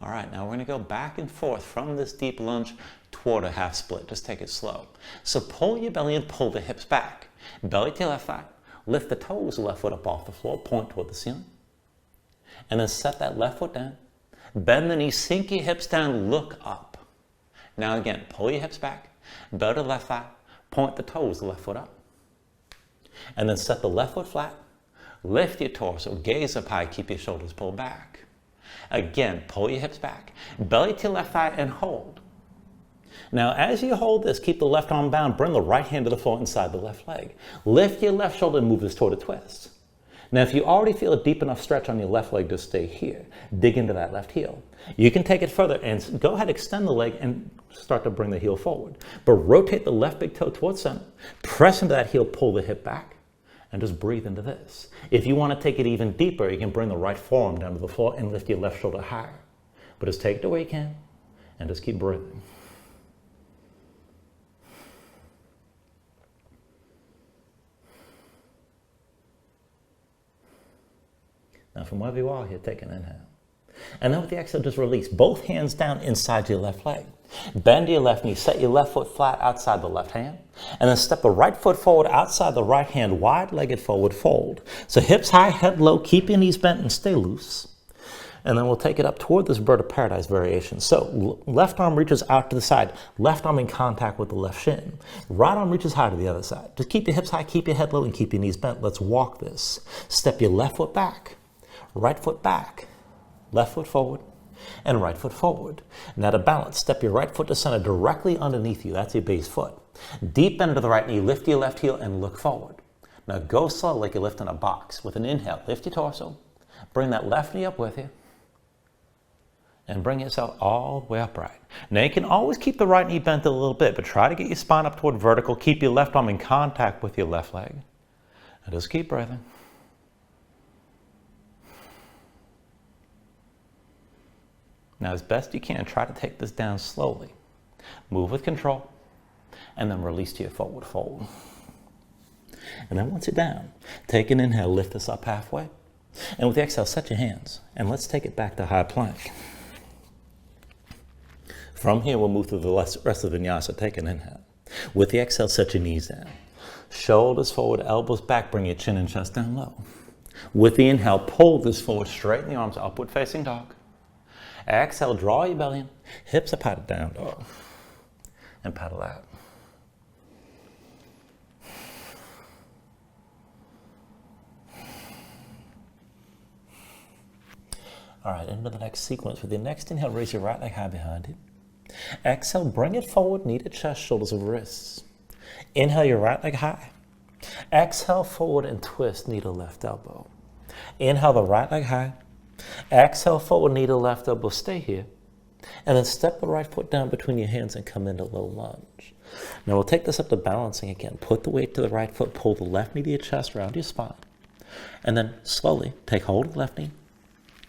All right, now we're going to go back and forth from this deep lunge toward a half split. Just take it slow. So pull your belly and pull the hips back. Belly to left thigh. Lift the toes, left foot up off the floor, point toward the ceiling. And then set that left foot down. Bend the knees, sink your hips down, look up. Now again, pull your hips back. Belly to left thigh. Point the toes, left foot up. And then set the left foot flat. Lift your torso, gaze up high, keep your shoulders pulled back. Again, pull your hips back. Belly to left thigh and hold. Now, as you hold this, keep the left arm bound. Bring the right hand to the floor inside the left leg. Lift your left shoulder and move this toward a twist. Now, if you already feel a deep enough stretch on your left leg, just stay here. Dig into that left heel. You can take it further and go ahead, extend the leg and start to bring the heel forward. But rotate the left big toe towards center. Press into that heel, pull the hip back, and just breathe into this. If you want to take it even deeper, you can bring the right forearm down to the floor and lift your left shoulder higher. But just take it the way you can and just keep breathing. Now from wherever you are here, take an inhale. And then with the exhale, just release. Both hands down inside your left leg. Bend your left knee, set your left foot flat outside the left hand, and then step the right foot forward outside the right hand, wide-legged forward fold. So hips high, head low, keep your knees bent and stay loose. And then we'll take it up toward this bird of paradise variation. So left arm reaches out to the side, left arm in contact with the left shin. Right arm reaches high to the other side. Just keep your hips high, keep your head low, and keep your knees bent. Let's walk this. Step your left foot back, right foot back, left foot forward, and right foot forward. Now to balance, step your right foot to center directly underneath you. That's your base foot. Deep bend to the right knee, lift your left heel and look forward. Now go slow like you're lifting a box. With an inhale, lift your torso, bring that left knee up with you, and bring yourself all the way upright. Now you can always keep the right knee bent a little bit, but try to get your spine up toward vertical. Keep your left arm in contact with your left leg. And just keep breathing. Now, as best you can, try to take this down slowly. Move with control, and then release to your forward fold. And then once you're down, take an inhale, lift this up halfway. And with the exhale, set your hands, and let's take it back to high plank. From here, we'll move through the rest of the vinyasa. Take an inhale. With the exhale, set your knees down. Shoulders forward, elbows back, bring your chin and chest down low. With the inhale, pull this forward, straighten the arms, upward facing dog. Exhale, draw your belly in, hips are patted down, dog, and paddle out. All right, into the next sequence. With your next inhale, raise your right leg high behind you. Exhale, bring it forward, knee to chest, shoulders over wrists. Inhale your right leg high. Exhale, forward and twist, knee to left elbow. Inhale the right leg high. Exhale, forward, knee to left elbow, stay here. And then step the right foot down between your hands and come into low lunge. Now we'll take this up to balancing again. Put the weight to the right foot, pull the left knee to your chest, around your spine. And then slowly take hold of the left knee.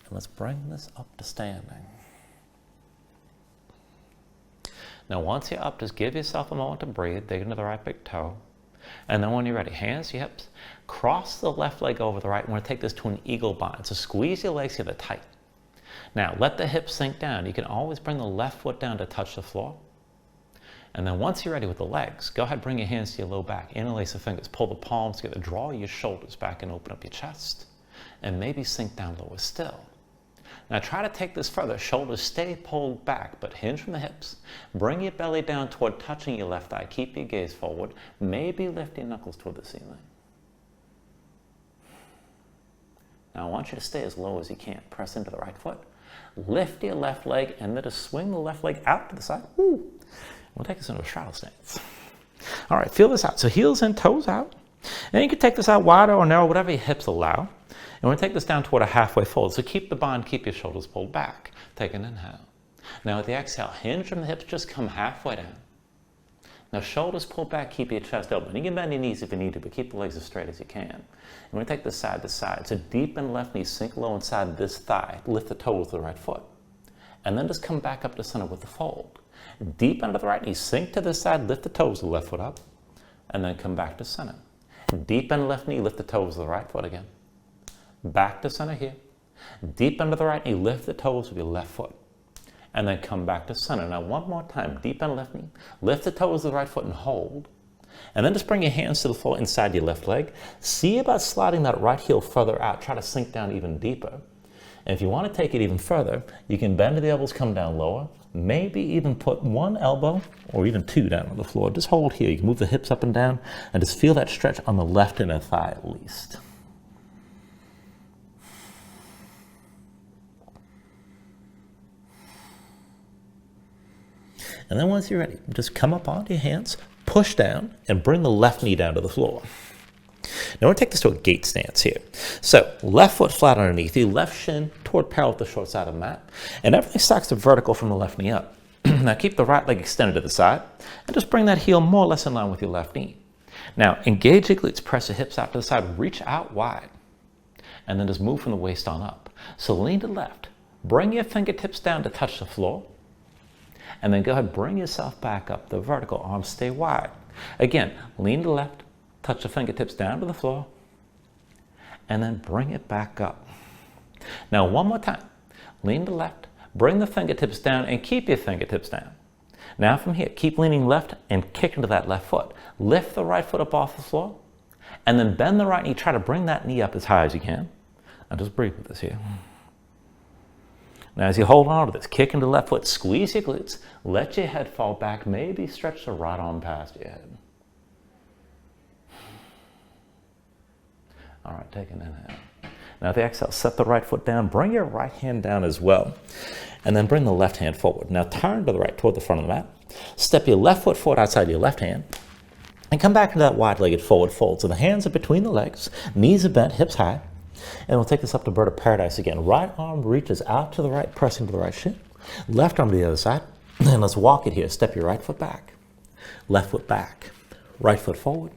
And let's bring this up to standing. Now once you're up, just give yourself a moment to breathe, dig into the right big toe. And then when you're ready, hands to your hips, cross the left leg over the right. We're going to take this to an eagle bind. So squeeze your legs together tight. Now let the hips sink down. You can always bring the left foot down to touch the floor. And then once you're ready with the legs, go ahead, bring your hands to your low back. Interlace the fingers, pull the palms together, draw your shoulders back and open up your chest. And maybe sink down lower still. Now try to take this further. Shoulders stay pulled back, but hinge from the hips. Bring your belly down toward touching your left eye. Keep your gaze forward. Maybe lift your knuckles toward the ceiling. Now I want you to stay as low as you can. Press into the right foot. Lift your left leg and then just swing the left leg out to the side. Woo. We'll take this into a straddle stance. All right, feel this out. So heels in, toes out. And you can take this out wider or narrow, whatever your hips allow. And we're going to take this down toward a halfway fold. So keep the bind, keep your shoulders pulled back. Take an inhale. Now with the exhale, hinge from the hips, just come halfway down. Now shoulders pulled back, keep your chest open. You can bend your knees if you need to, but keep the legs as straight as you can. And we're going to take this side to side. So deepen left knee, sink low inside this thigh. Lift the toe with the right foot. And then just come back up to center with the fold. Deep under the right knee, sink to this side, lift the toes with the left foot up. And then come back to center. Deep under the left knee, lift the toes with the right foot again. Back to center here. Deep under the right knee, lift the toes with your left foot. And then come back to center. Now one more time, deep under left knee, lift the toes with the right foot and hold. And then just bring your hands to the floor inside your left leg. See about sliding that right heel further out. Try to sink down even deeper. And if you want to take it even further, you can bend the elbows, come down lower. Maybe even put one elbow or even two down on the floor. Just hold here. You can move the hips up and down and just feel that stretch on the left inner thigh at least. And then once you're ready, just come up onto your hands, push down, and bring the left knee down to the floor. Now we're going to take this to a gate stance here. So left foot flat underneath you, left shin toward parallel with the short side of the mat, and everything stacks to vertical from the left knee up. Now keep the right leg extended to the side, and just bring that heel more or less in line with your left knee. Now engage your glutes, press your hips out to the side, reach out wide, and then just move from the waist on up. So lean to the left, bring your fingertips down to touch the floor, and then go ahead, bring yourself back up. The vertical arms stay wide. Again, lean to the left, touch the fingertips down to the floor, and then bring it back up. Now one more time. Lean to left, bring the fingertips down and keep your fingertips down. Now from here, keep leaning left and kick into that left foot. Lift the right foot up off the floor, and then bend the right knee. Try to bring that knee up as high as you can. And just breathe with this here. Now as you hold on to this, kick into the left foot, squeeze your glutes, let your head fall back, maybe stretch the right arm past your head. All right, take an inhale. Now the exhale, set the right foot down, bring your right hand down as well, and then bring the left hand forward. Now turn to the right toward the front of the mat. Step your left foot forward outside your left hand, and come back into that wide-legged forward fold. So the hands are between the legs, knees are bent, hips high, and we'll take this up to bird of paradise again. Right arm reaches out to the right, pressing to the right shin. Left arm to the other side, and let's walk it here. Step your right foot back, left foot back, right foot forward,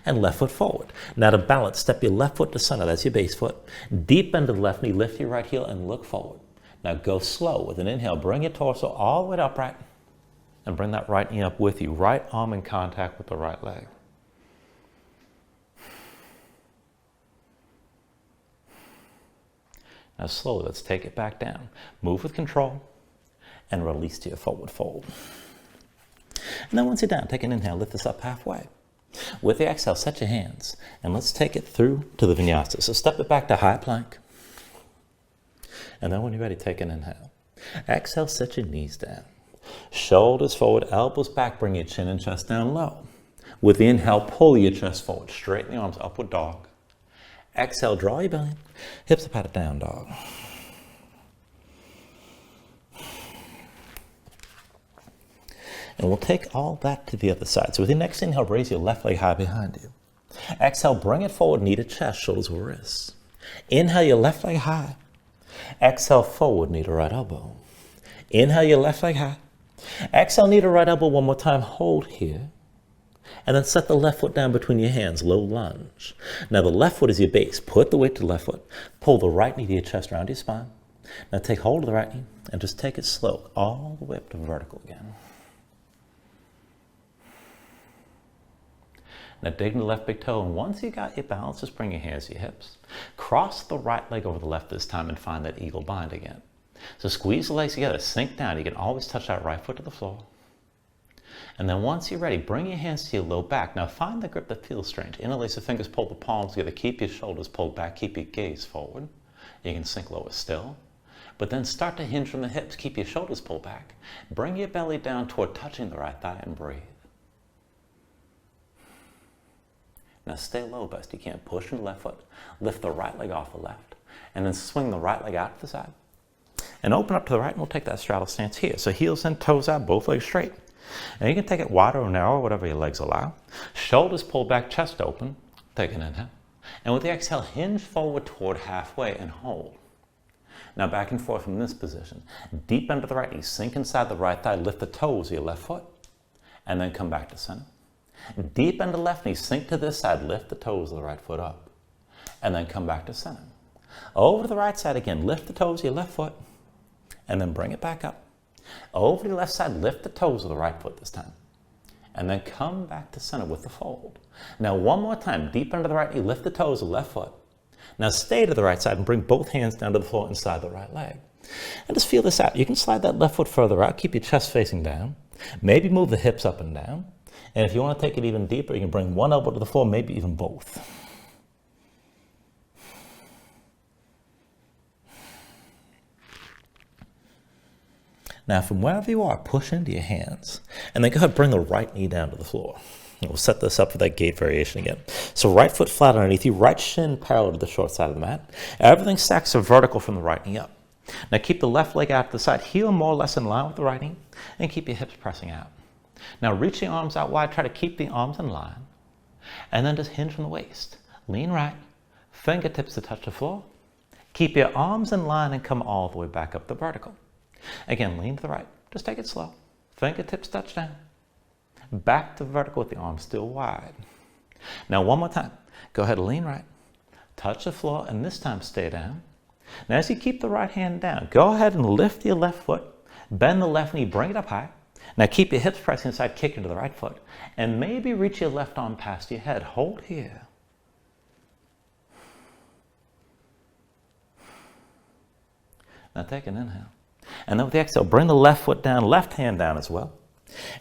and left foot forward. Now to balance, step your left foot to center, that's your base foot. Deep bend to the left knee, lift your right heel and look forward. Now go slow with an inhale, bring your torso all the way upright and bring that right knee up with you. Right arm in contact with the right leg. Now slowly, let's take it back down. Move with control and release to your forward fold. And then once you're down, take an inhale, lift this up halfway. With the exhale, set your hands, and let's take it through to the Vinyasa. So step it back to high plank. And then when you're ready, take an inhale. Exhale, set your knees down. Shoulders forward, elbows back, bring your chin and chest down low. With the inhale, pull your chest forward, straighten the arms, upward dog. Exhale, draw your belly in, hips up, pat down dog. And we'll take all that to the other side. So with your next inhale, raise your left leg high behind you. Exhale, bring it forward, knee to chest, shoulders to wrists. Inhale your left leg high. Exhale, forward, knee to right elbow. Inhale your left leg high. Exhale, knee to right elbow one more time, hold here. And then set the left foot down between your hands, low lunge. Now the left foot is your base. Put the weight to the left foot. Pull the right knee to your chest, around your spine. Now take hold of the right knee and just take it slow, all the way up to vertical again. Now dig into the left big toe, and once you got your balance, just bring your hands to your hips. Cross the right leg over the left this time and find that eagle bind again. So squeeze the legs together, sink down. You can always touch that right foot to the floor. And then once you're ready, bring your hands to your low back. Now find the grip that feels strange. Interlace the fingers, pull the palms together. Keep your shoulders pulled back, keep your gaze forward. You can sink lower still. But then start to hinge from the hips. Keep your shoulders pulled back. Bring your belly down toward touching the right thigh and breathe. Now stay low best you can. Push in the left foot. Lift the right leg off the left. And then swing the right leg out to the side. And open up to the right, and we'll take that straddle stance here. So heels in, toes out, both legs straight. And you can take it wider or narrow, whatever your legs allow. Shoulders pulled back, chest open. Take an inhale. And with the exhale, hinge forward toward halfway and hold. Now back and forth from this position. Deep bend to the right knee. Sink inside the right thigh. Lift the toes of your left foot. And then come back to center. Deep bend to the left knee. Sink to this side. Lift the toes of the right foot up. And then come back to center. Over to the right side again. Lift the toes of your left foot. And then bring it back up. Over to the left side, lift the toes of the right foot this time. And then come back to center with the fold. Now one more time, deep under the right knee, lift the toes of the left foot. Now stay to the right side and bring both hands down to the floor inside the right leg. And just feel this out. You can slide that left foot further out, keep your chest facing down. Maybe move the hips up and down. And if you want to take it even deeper, you can bring one elbow to the floor, maybe even both. Now from wherever you are, push into your hands. And then go ahead and bring the right knee down to the floor. And we'll set this up for that gate variation again. So right foot flat underneath you, right shin parallel to the short side of the mat. Everything stacks so vertical from the right knee up. Now keep the left leg out to the side, heel more or less in line with the right knee, and keep your hips pressing out. Now reach your arms out wide, try to keep the arms in line. And then just hinge from the waist. Lean right, fingertips to touch the floor. Keep your arms in line and come all the way back up the vertical. Again, lean to the right. Just take it slow. Fingertips touch down. Back to vertical with the arms still wide. Now one more time. Go ahead and lean right. Touch the floor, and this time stay down. Now as you keep the right hand down, go ahead and lift your left foot. Bend the left knee, bring it up high. Now keep your hips pressing inside, kick into the right foot. And maybe reach your left arm past your head. Hold here. Now take an inhale. And then with the exhale, bring the left foot down, left hand down as well.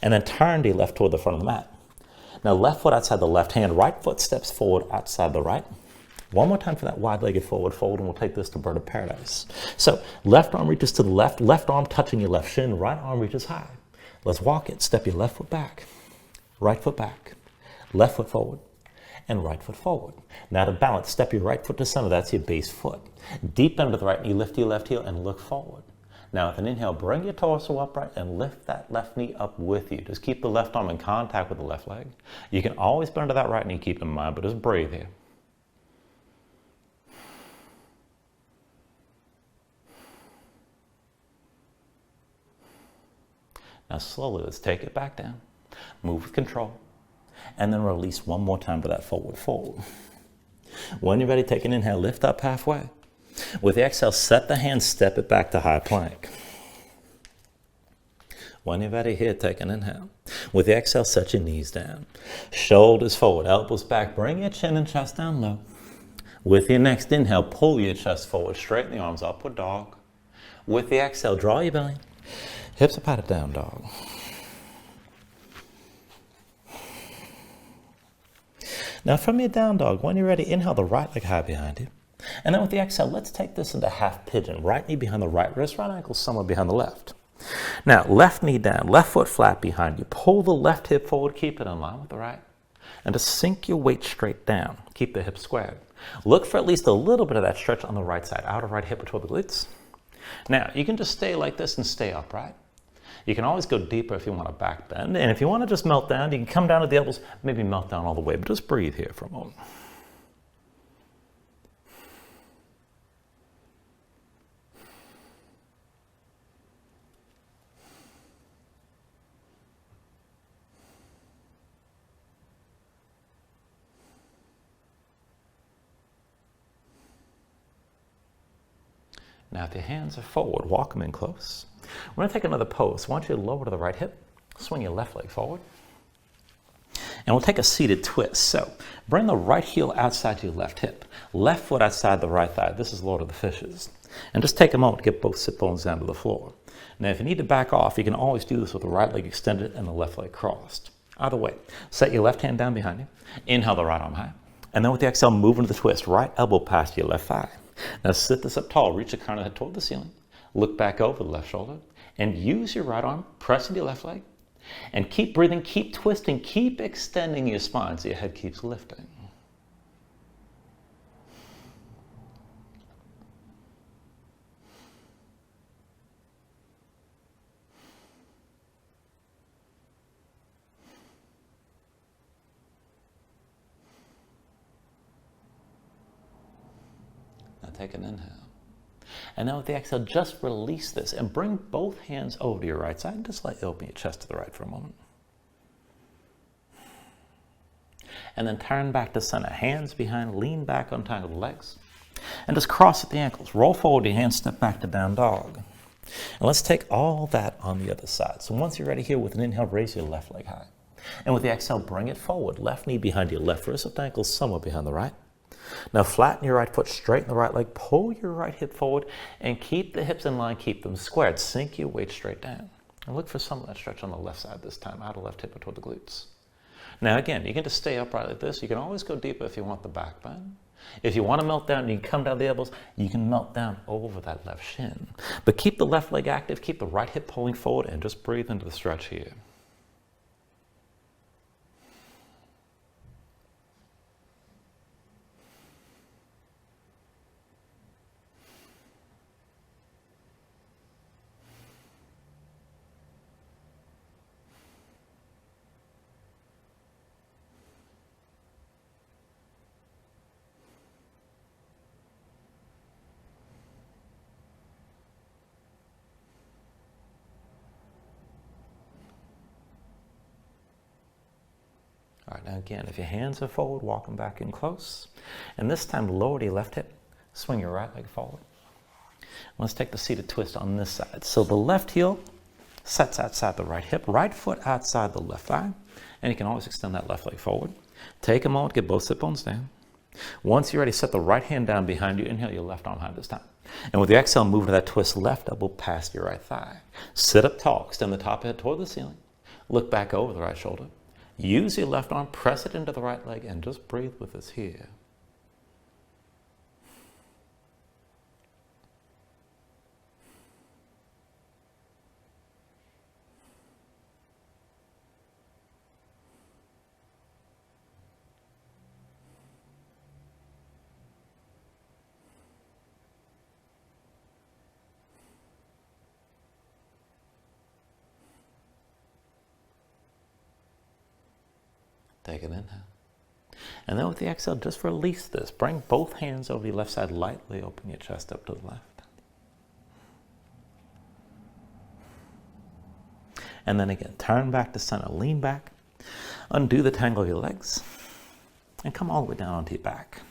And then turn the left toward the front of the mat. Now left foot outside the left hand, right foot steps forward outside the right. One more time for that wide-legged forward fold, and we'll take this to bird of paradise. So left arm reaches to the left arm touching your left shin, right arm reaches high. Let's walk it. Step your left foot back, right foot back, left foot forward, and right foot forward. Now to balance, step your right foot to center. That's your base foot. Deep bend with the right knee, lift your left heel and look forward. Now with an inhale, bring your torso upright and lift that left knee up with you. Just keep the left arm in contact with the left leg. You can always bend to that right knee, keep in mind, but just breathe here. Now slowly, let's take it back down. Move with control. And then release one more time to that forward fold. When you're ready, take an inhale, lift up halfway. With the exhale, set the hand, step it back to high plank. When you're ready here, take an inhale. With the exhale, set your knees down. Shoulders forward, elbows back, bring your chin and chest down low. With your next inhale, pull your chest forward, straighten the arms, upward dog. With the exhale, draw your belly. Hips are patted down, dog. Now from your down dog, when you're ready, inhale the right leg high behind you. And then with the exhale, let's take this into half pigeon. Right knee behind the right wrist, right ankle somewhere behind the left. Now left knee down, left foot flat behind you. Pull the left hip forward, keep it in line with the right. And just sink your weight straight down. Keep the hips squared. Look for at least a little bit of that stretch on the right side, outer right hip toward the glutes. Now you can just stay like this and stay upright. You can always go deeper if you want to back bend. And if you want to just melt down, you can come down to the elbows, maybe melt down all the way, but just breathe here for a moment. Now if your hands are forward, walk them in close. We're going to take another pose. I want you to lower to the right hip, swing your left leg forward, and we'll take a seated twist. So bring the right heel outside your left hip, left foot outside the right thigh. This is Lord of the Fishes. And just take a moment to get both sit bones down to the floor. Now if you need to back off, you can always do this with the right leg extended and the left leg crossed. Either way, set your left hand down behind you, inhale the right arm high, and then with the exhale, move into the twist, right elbow past your left thigh. Now sit this up tall, reach the crown of the head toward the ceiling. Look back over the left shoulder and use your right arm, press into your left leg, and keep breathing, keep twisting, keep extending your spine so your head keeps lifting. Now take an inhale. And now with the exhale, just release this and bring both hands over to your right side and just let you open your chest to the right for a moment. And then turn back to center, hands behind, lean back, untangle the legs. And just cross at the ankles, roll forward your hands, step back to down dog. And let's take all that on the other side. So once you're ready here, with an inhale, raise your left leg high. And with the exhale, bring it forward, left knee behind your left wrist, left ankle somewhere behind the right. Now flatten your right foot, straighten the right leg, pull your right hip forward, and keep the hips in line, keep them squared. Sink your weight straight down. And look for some of that stretch on the left side this time, outer left hip toward the glutes. Now again, you can just stay upright like this. You can always go deeper if you want the back bend. If you want to melt down, you can come down the elbows, you can melt down over that left shin. But keep the left leg active, keep the right hip pulling forward, and just breathe into the stretch here. All right, now again, if your hands are forward, walk them back in close. And this time, lower your left hip, swing your right leg forward. Let's take the seated twist on this side. So the left heel sets outside the right hip, right foot outside the left thigh, and you can always extend that left leg forward. Take a moment, get both sit bones down. Once you're ready, set the right hand down behind you. Inhale your left arm high this time. And with the exhale, move to that twist left elbow past your right thigh. Sit up tall, extend the top head toward the ceiling. Look back over the right shoulder. Use your left arm, press it into the right leg, and just breathe with us here. Take an inhale. And then with the exhale, just release this. Bring both hands over your left side, lightly open your chest up to the left. And then again, turn back to center, lean back, undo the tangle of your legs, and come all the way down onto your back.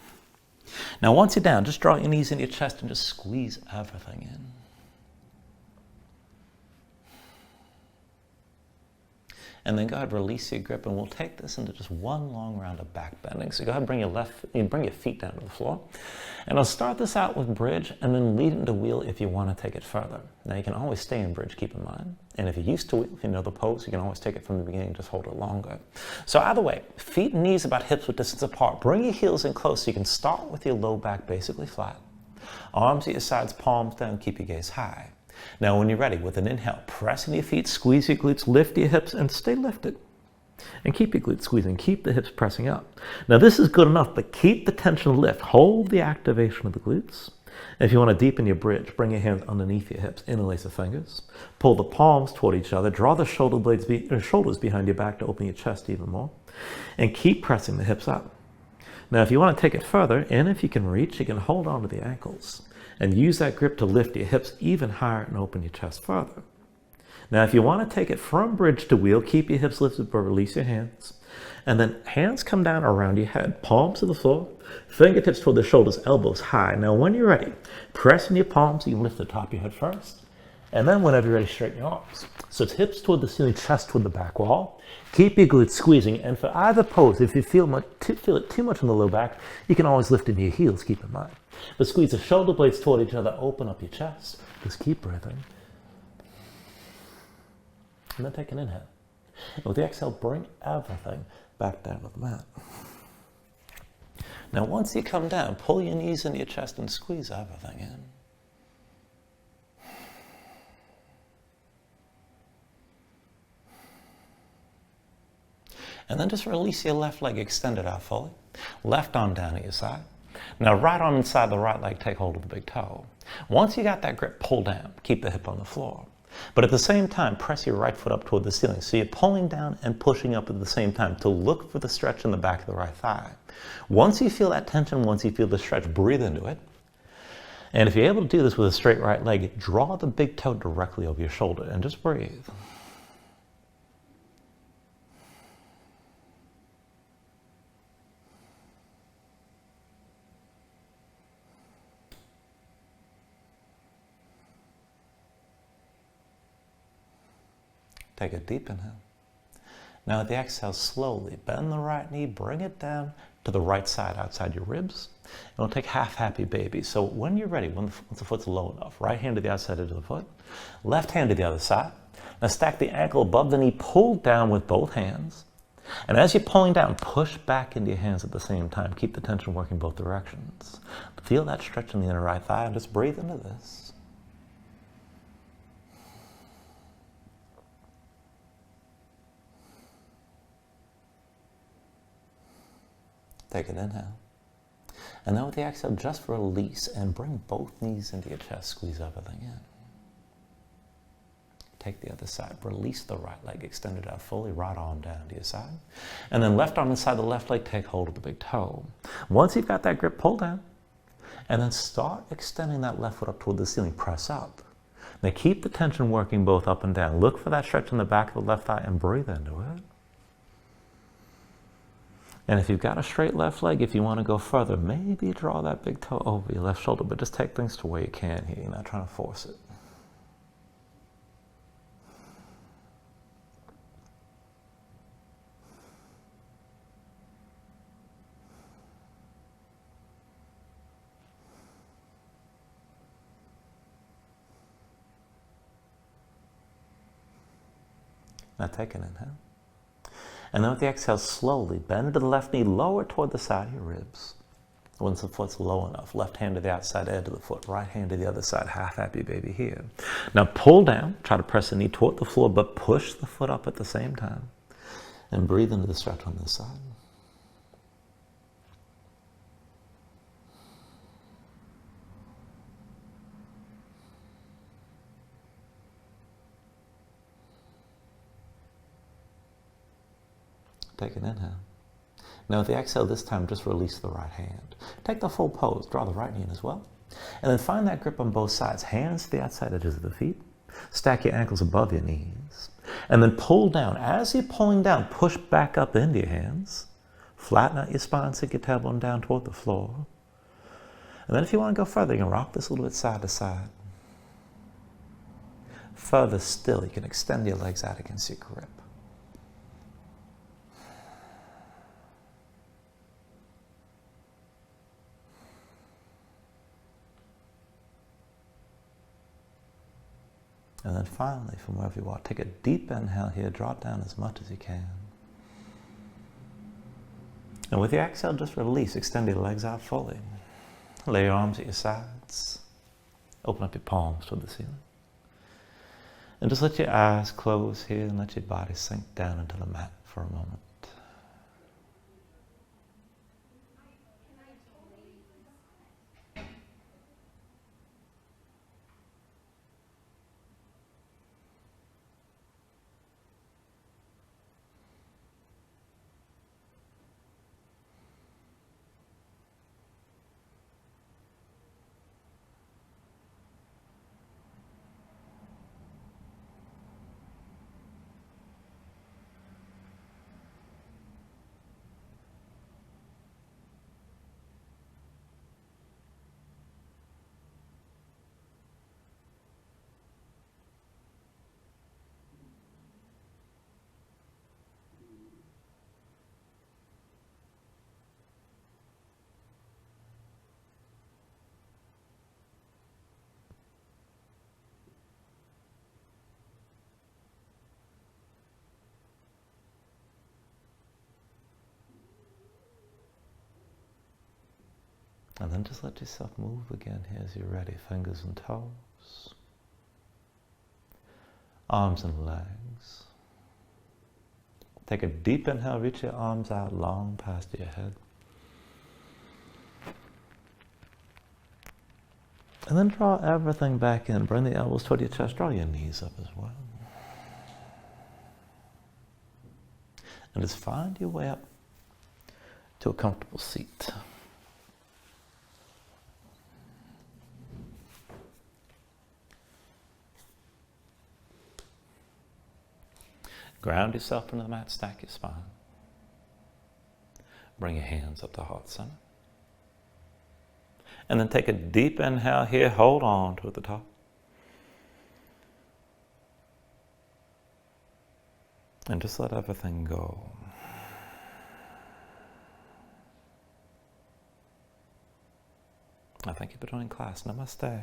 Now once you're down, just draw your knees into your chest and just squeeze everything in. And then go ahead, release your grip, and we'll take this into just one long round of back bending. So go ahead, bring your feet down to the floor. And I'll start this out with bridge and then lead into wheel if you want to take it further. Now you can always stay in bridge, keep in mind. And if you're used to wheel, if you know the pose, you can always take it from the beginning, just hold it longer. So either way, feet and knees about hips width distance apart. Bring your heels in close so you can start with your low back basically flat. Arms at your sides, palms down, keep your gaze high. Now when you're ready, with an inhale, press into your feet, squeeze your glutes, lift your hips, and stay lifted. And keep your glutes squeezing, keep the hips pressing up. Now this is good enough, but keep the tension lift. Hold the activation of the glutes. If you want to deepen your bridge, bring your hands underneath your hips, interlace the fingers. Pull the palms toward each other, draw the shoulders behind your back to open your chest even more. And keep pressing the hips up. Now if you want to take it further, and if you can reach, you can hold on to the ankles. And use that grip to lift your hips even higher and open your chest further. Now, if you want to take it from bridge to wheel, keep your hips lifted, but release your hands. And then hands come down around your head, palms to the floor, fingertips toward the shoulders, elbows high. Now, when you're ready, press in your palms, you can lift the top of your head first. And then whenever you're ready, straighten your arms. So it's hips toward the ceiling, chest toward the back wall. Keep your glutes squeezing. And for either pose, if you feel it too much in the low back, you can always lift into your heels, keep in mind. But squeeze the shoulder blades toward each other, open up your chest. Just keep breathing. And then take an inhale. And with the exhale, bring everything back down to the mat. Now once you come down, pull your knees into your chest and squeeze everything in. And then just release your left leg, extend it out fully. Left arm down at your side. Now right arm inside the right leg, take hold of the big toe. Once you got that grip, pull down. Keep the hip on the floor. But at the same time, press your right foot up toward the ceiling. So you're pulling down and pushing up at the same time to look for the stretch in the back of the right thigh. Once you feel that tension, once you feel the stretch, breathe into it. And if you're able to do this with a straight right leg, draw the big toe directly over your shoulder and just breathe. Take a deep inhale. Now at the exhale, slowly bend the right knee, bring it down to the right side outside your ribs. And we'll take half happy baby. So when you're ready, once the foot's low enough, right hand to the outside edge of the foot, left hand to the other side. Now stack the ankle above the knee, pull down with both hands. And as you're pulling down, push back into your hands at the same time. Keep the tension working both directions. Feel that stretch in the inner right thigh and just breathe into this. Take an inhale. And then with the exhale, just release and bring both knees into your chest. Squeeze everything in. Take the other side. Release the right leg. Extend it out fully. Right arm down to your side. And then left arm inside the left leg. Take hold of the big toe. Once you've got that grip, pull down. And then start extending that left foot up toward the ceiling. Press up. Now keep the tension working both up and down. Look for that stretch in the back of the left thigh and breathe into it. And if you've got a straight left leg, if you want to go further, maybe draw that big toe over your left shoulder, but just take things to where you can here. You're not trying to force it. Now take an inhale. And then with the exhale, slowly bend to the left knee, lower toward the side of your ribs. Once the foot's low enough, left hand to the outside edge of the foot, right hand to the other side, half happy baby here. Now pull down, try to press the knee toward the floor, but push the foot up at the same time. And breathe into the stretch on this side. Take an inhale. Now with the exhale this time, just release the right hand. Take the full pose, draw the right knee in as well. And then find that grip on both sides. Hands to the outside edges of the feet. Stack your ankles above your knees. And then pull down. As you're pulling down, push back up into your hands. Flatten out your spine, sink your tailbone down toward the floor. And then if you want to go further, you can rock this a little bit side to side. Further still, you can extend your legs out against your grip. And then finally, from wherever you are, take a deep inhale here, draw it down as much as you can. And with the exhale, just release, extend your legs out fully. Lay your arms at your sides. Open up your palms toward the ceiling. And just let your eyes close here and let your body sink down into the mat for a moment. And then just let yourself move again here as you're ready. Fingers and toes. Arms and legs. Take a deep inhale, reach your arms out long past your head. And then draw everything back in. Bring the elbows toward your chest. Draw your knees up as well. And just find your way up to a comfortable seat. Ground yourself into the mat, stack your spine. Bring your hands up to heart center. And then take a deep inhale here, hold on to the top. And just let everything go. I thank you for joining class. Namaste.